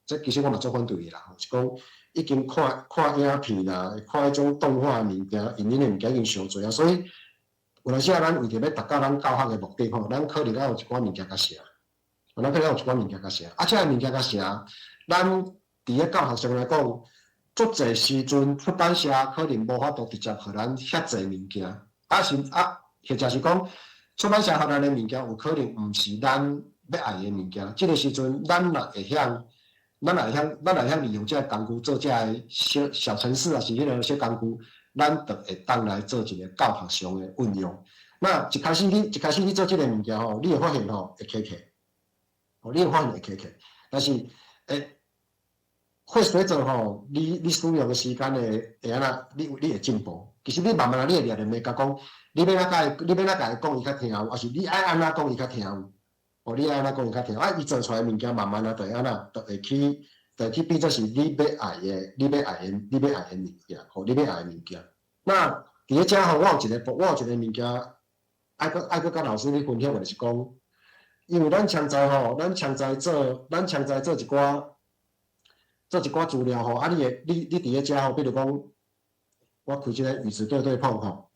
这其实我嘛做反对的啦，是讲已经看影片啦，看迄种动画物件、影音的物件已经上侪啊，所以有阵时啊，咱为着要达到咱教学的目的吼，咱可能要有一寡物件甲写，咱可能要有一寡物件甲写，啊，这个物件甲写，咱伫咧教学上来讲，足侪时阵出版社可能无法度直接互咱遐侪物件，或者是讲出版社互咱的物件有可能毋是咱要爱的物件，这个时阵咱若会晓。咱来向利用这个工具做这个小程式啊，是迄个小工具，咱就会当来做一个教学上的运用。那一开始你做这个物件吼，你会发现吼会起，吼你会发现会起，但是会随着吼你使用的时间会安那，你会进步。其实你慢慢你会掠着袂甲讲，你要哪甲伊讲伊较听有，还是你爱安怎讲伊较听有。哦，你安怎讲伊较听？啊，伊做出来物件慢慢啊，就安那，就会去变做是你要爱的物件，吼，你要爱的物件。那伫咧遮吼，我有一个物件，爱搁甲老师咧分享的就是讲，因为咱常在做一寡做一寡资料吼，啊，你伫咧遮吼，比如讲，我开即个语词对碰吼。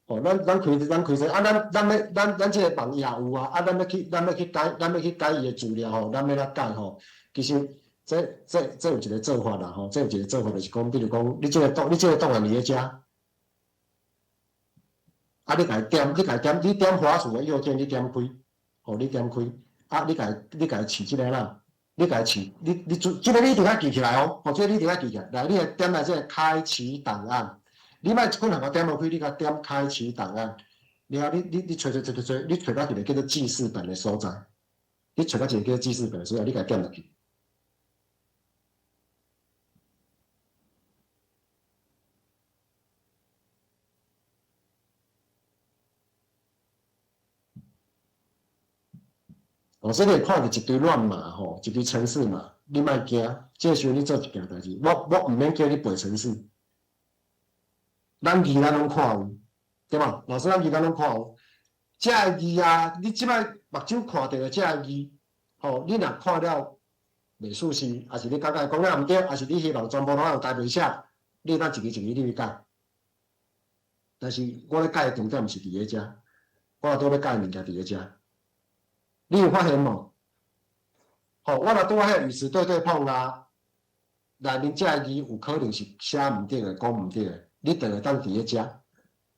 哦，咱开这啊，咱这个网页有啊，啊，咱要去改伊的资料吼，咱要来改吼。其实这有一个做法啦吼，这有一个做法就是讲，比如讲，你这个档案伫咧遮，啊，你点华数的右键，你点开，吼，你点开，啊，你家试即个啦，你家试，这个你一定要记起来哦，吼，这个你一定要记起来，来，你来点来这个开启档案。你莫一困难个点落去，你甲点开启档案，然后你找，你找到一个叫做记事本的所在，你找到一个叫做记事本的所在，你甲点落去。哦，所以你会看到一堆乱码吼，一堆程式嘛，你莫惊，这时候你做一件代志，我毋免叫你背程式。咱字咱拢看有，对嘛？老师咱字咱拢看有，这个字啊，你即摆目睭看到的这个字，吼，你若看了袂舒适，还是你感觉讲了毋对，还是你希望全部拢用台北写，你当一个你去改。但是我咧改的重点毋是伫咧遮，我拄要改的物件伫咧遮。你有发现无？吼，我若拄仔迄语词对碰啊，内面这个字有可能是写毋对的，讲毋对的。你等会当伫咧遮，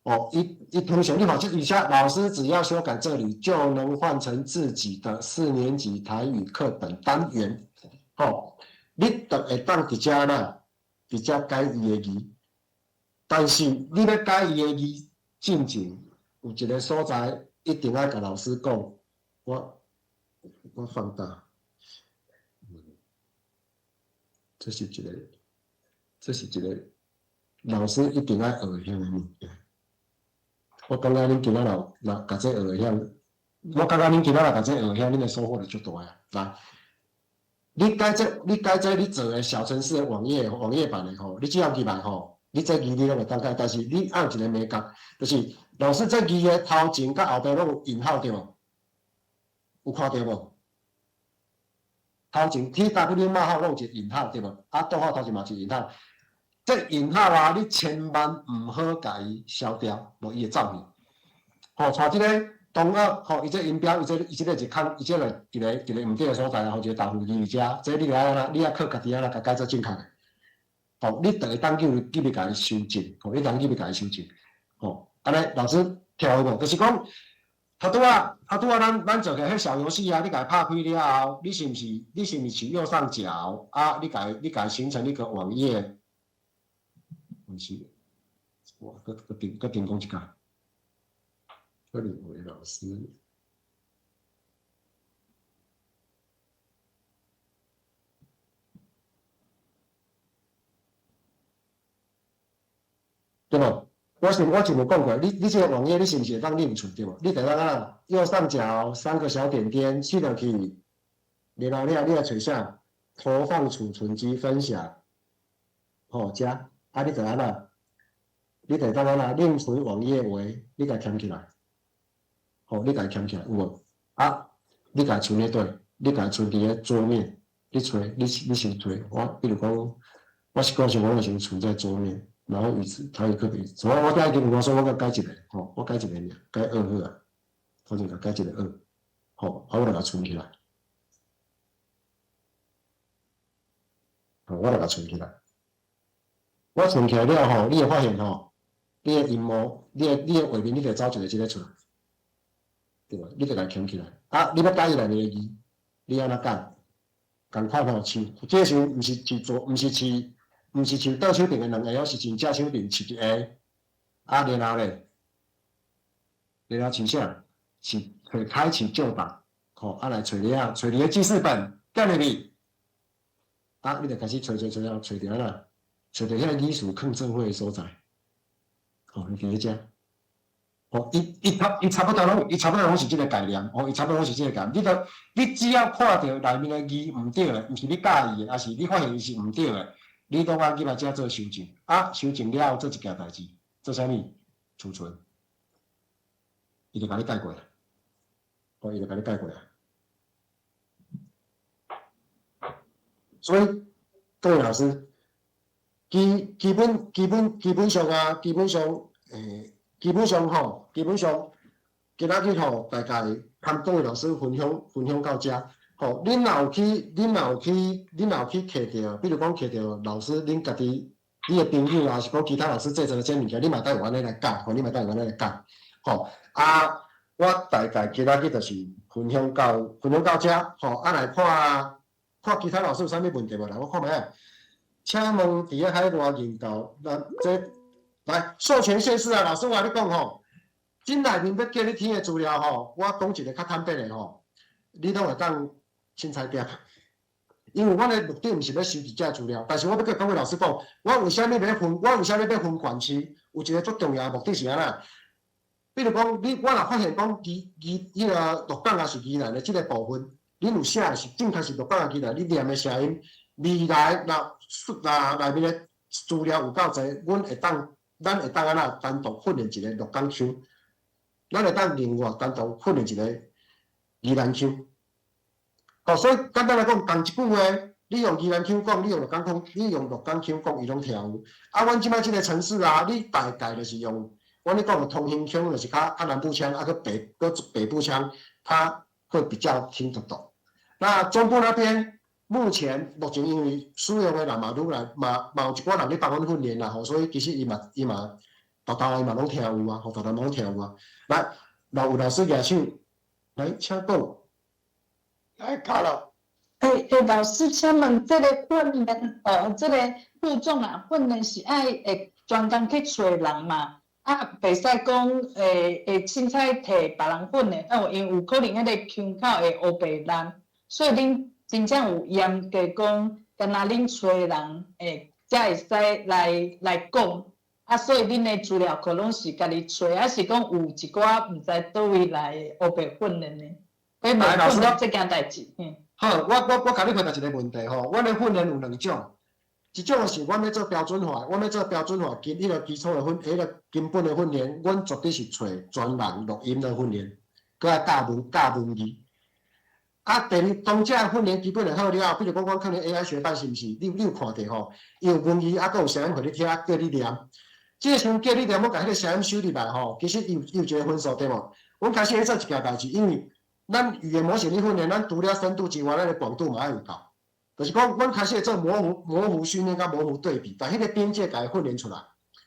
哦，一同学你好，以下老师只要修改这里，就能换成自己的4年级台语课本单元。哦，你就会当伫遮啦，伫遮改伊的字。但是你要改伊的字进前，有一个所在一定要甲老师讲，我放大，这是一个。老师一定要学会晓的物件。我感觉恁今仔若甲这学会晓，我感觉恁今仔若甲这学会晓，恁的收获就足大啊！来，你改这你做的小程式的网页版的吼，你只要记来吼，你这字你拢会当改，但是你按一个美感，就是老师这字的头前甲后边拢有引号对无？有看到无？头前 TW 冒号拢有一个引号对无？啊，逗号头前嘛是引号。这引号啊，你千万唔好甲伊消掉，无伊会走去。吼，带即个同学，吼，伊这音标，伊这一空，伊这个一个毋对的所在，吼，一个大负字伫遮，这你要靠家己啊，甲改做正确的。吼，你逐个当去甲伊修正，吼，你当去甲伊修正。吼，安尼老师跳无，就是讲，拄仔咱做个迄小游戏啊，你甲伊拍开了后，你是毋是右上角啊？你甲伊形成一个网页。不是，我搁点讲一下，柯林伟老师，对无？我前面讲过，你这个网页你是毋是会当另存对无？你得当啊，右上角3个小点点，去落去，然后你来找啥？投放储存及分享，吼，加。啊！你就安那，你就当安那，另存网页为，你甲牵起来，吼，你甲牵起来有无？啊，你甲存咧对，你甲存伫咧桌面，你找，你先找。我比如讲，我是讲我先存在桌面，然后它有个别，我改一个，我说我改一个，吼，我改一个尔，改2好啊，或者改一个2，吼，啊，我就甲存起来，吼，我就甲存起来。我存起来了吼，你会发现吼，你的荧幕，你的画面，你就找一个这个出来，对吧？你就甲牵起来。啊，你要改伊内面的字，你安怎改？共款吼，像这个时候毋是像倒手边的2个，而是像正手边1个。啊，然后咧，然后像啥？是可开启旧档，吼，啊来找你的记事本，点入去，啊，你就开始找着安那。找到遐字数更正确的所在，哦，你伫咧遮，哦，伊差不多拢是即个概念，哦，伊差不多拢是即个概念。你只要看到内面的字毋对的，毋是你介意的，还是你发现伊是毋对的，你讲我入来遮做修正，啊，修正了后做一件代志，做啥物？储存，伊就甲你改过，伊就甲你改过。所以各位老师，基本上啊，基本上吼，基本上今仔日吼，大概和各位老师分享到遮。吼，恁若有去摕着，比如讲摕着老师恁家己，你的朋友啊，是讲其他老师制作的这物件，你嘛当有安尼来教，吼，你嘛当有安尼来教，吼啊，我大概今仔日就是分享到遮，吼啊来看其他老师有啥物问题无？来，我看卖啊。请问伫咧海外研究，这来授权县市啊，老师我甲你讲吼，真内面要叫你填的资料吼，我讲一个较坦白的吼，你拢会当凊彩点。因为我的目的毋是要收集这资料，但是我要甲各位老师讲，我为虾米要分管区？有一个最重要的目的是安那？比如讲，我若发现讲迄个鹿港也是宜兰的这个部分，恁有写的是正确是鹿港啊宜兰，你念的声音，未来若内面的资料有够侪，咱会当安那单独训练一个鹿港腔，咱会当另外单独训练一个宜兰腔。哦，所以简单来讲，同一句话，你用宜兰腔讲，你用鹿港腔讲，伊拢听有。啊，阮即摆即个城市啊，你大概就是用，阮咧讲的通行腔就是较南部腔，啊，北部腔，它会比较听得懂。那中部那边目前因为使用的人嘛愈来嘛有一寡人咧帮阮训练啦，吼，所以其实伊嘛豆伊嘛拢听有啊，吼，豆拢听有啊。来，若有老师举手，来，请讲。来，卡了。老师，请问这个训练，这个负重啊，训练是爱会专工去找人嘛？啊，袂使讲会凊彩摕别人训练，因为有可能迄个腔口会黑白烂，所以恁真正有严格讲，干那恁找人才会使来讲。啊，所以恁的资料库拢是家己找，还是讲有一寡毋知倒位来黑白训练呢？我袂碰到这件代志。好，我甲你回答一个问题吼，阮的训练有两种，一种是阮要做标准化，迄个基础的迄个根本的训练，阮绝对是找专人录音的训练，搁来教文字。啊，第二当这训练基本的好了，比如讲，阮可能 AI 学班是毋是？你有看着吼？伊有文字，啊，搁有声音互你听，叫你念。即个像叫你念，我甲迄个声音收入来吼，其实伊有一个分数对无？阮开始咧做一件代志，因为咱语言模型咧训练，咱除了深度之外，咱的广度嘛要有够。就是讲，阮开始做模糊训练甲模糊对比，把迄个边界甲伊训练出来。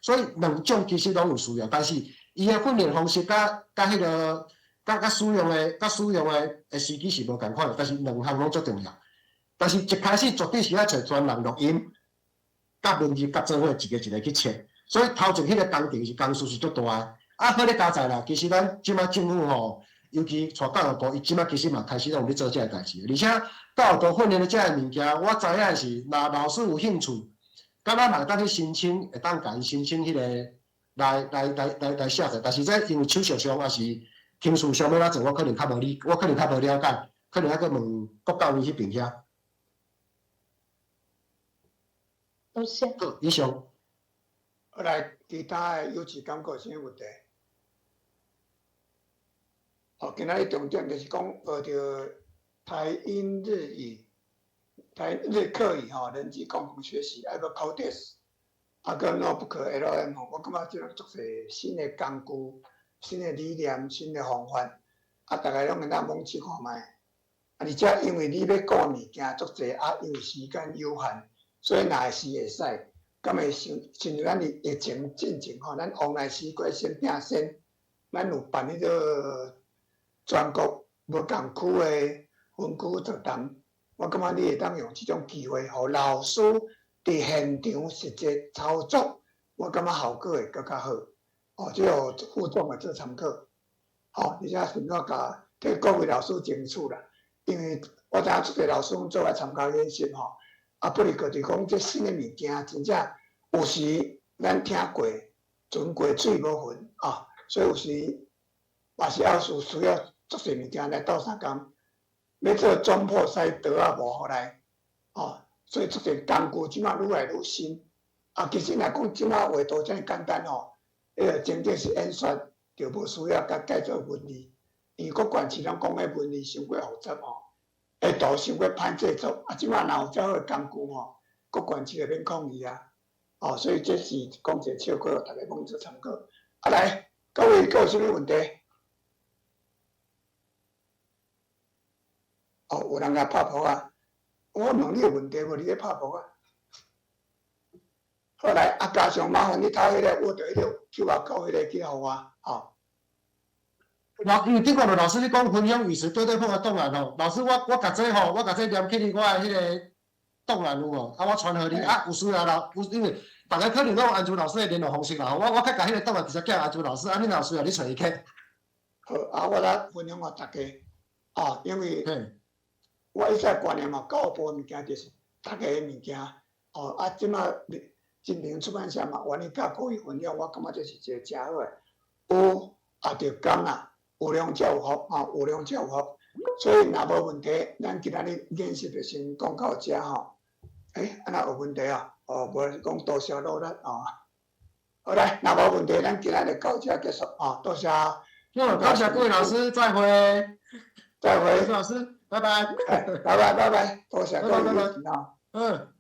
所以两种其实拢有需要，但是伊的训练方式甲迄个甲使用的时机是无共款的，但是两项拢最重要。但是一开始绝对是要找专人录音，甲文字甲做伙一个去切。所以头前迄个工程是工数是足大的。啊，好咧加载啦，其实咱即摆政府吼。尤其带教育部，伊即摆其实嘛开始拢咧做这个代志，而且教育部训练的这个物件，我知影是，若老师有兴趣，敢若嘛会当去申请，会当甲伊申请迄个来下载。但是这因为手续上还是听数上要哪做，我可能较无了解，可能还阁问国教委迄边遐。多谢。好，以上。来，其他的有志感觉啥问题？今仔日重点就是讲学着台英日语、台日客语人机共同学习，个 Codex， 个 Notebook LM 我感觉即个足侪新的工具、新的理念、新的方法，大家拢会当摸试看卖。而且因为你要讲物件足侪，因为时间有限，所以若是会使，敢会像咱疫情进前咱往来四界先拼先，咱有办迄个。全国无共区的分区座谈，我感觉你会当用这种机会，互老师伫现场实际操作，我感觉效果会更较好。这互副总来做参考。而且顺便甲替各位老师争取啦，因为我知影出侪老师做来参加演习不离个就讲这新的物件，真正有时咱听过，船过水无痕所以有时也是需要。足侪物件来斗相共，要做总破西倒无互来，所以出现工具即马愈来愈新。啊，其实若讲即马画图遮尔简单吼，真正是演算就无需要甲改做文字，因为各县市拢讲迄文字伤过复杂吼，图伤过歹制作。啊，即马若有遮好工具吼，各县市就免抗议啊。哦，所以这是讲一个笑话，大家讲做参考。啊，来，各位还有啥物问题？哦，有人甲拍扑啊！我问你个问题，无你咧拍扑啊？好来，啊，加上麻烦你偷迄个我着迄个QR code迄个去互我，吼。因为顶个老师你讲分享与时对对碰的档案吼，老师我甲这吼，我甲这连起你我的迄个档案有无？啊，我传互你啊，有需要啦，因为大家可能拢有安珠老师的联络方式啦，我较甲迄个档案直接寄安珠老师，啊，你若有需要你找伊去。好，啊，我来分享互大家，哦，因为我一切观念嘛，教育部物件就是大家的物件，哦，啊，即马真明出版社嘛，愿意甲各位分享，我感觉这是一个真好诶。有也着讲啦，有量才有福，啊，有量才有福。所以若无问题，咱今仔日演习就先讲到遮吼。安那有问题啊？哦，无讲多谢努力哦。好来，若无问题，咱今仔日到遮结束啊，多谢。感谢各位老师，再会。再会，老师，拜拜。拜拜，多谢各位啊。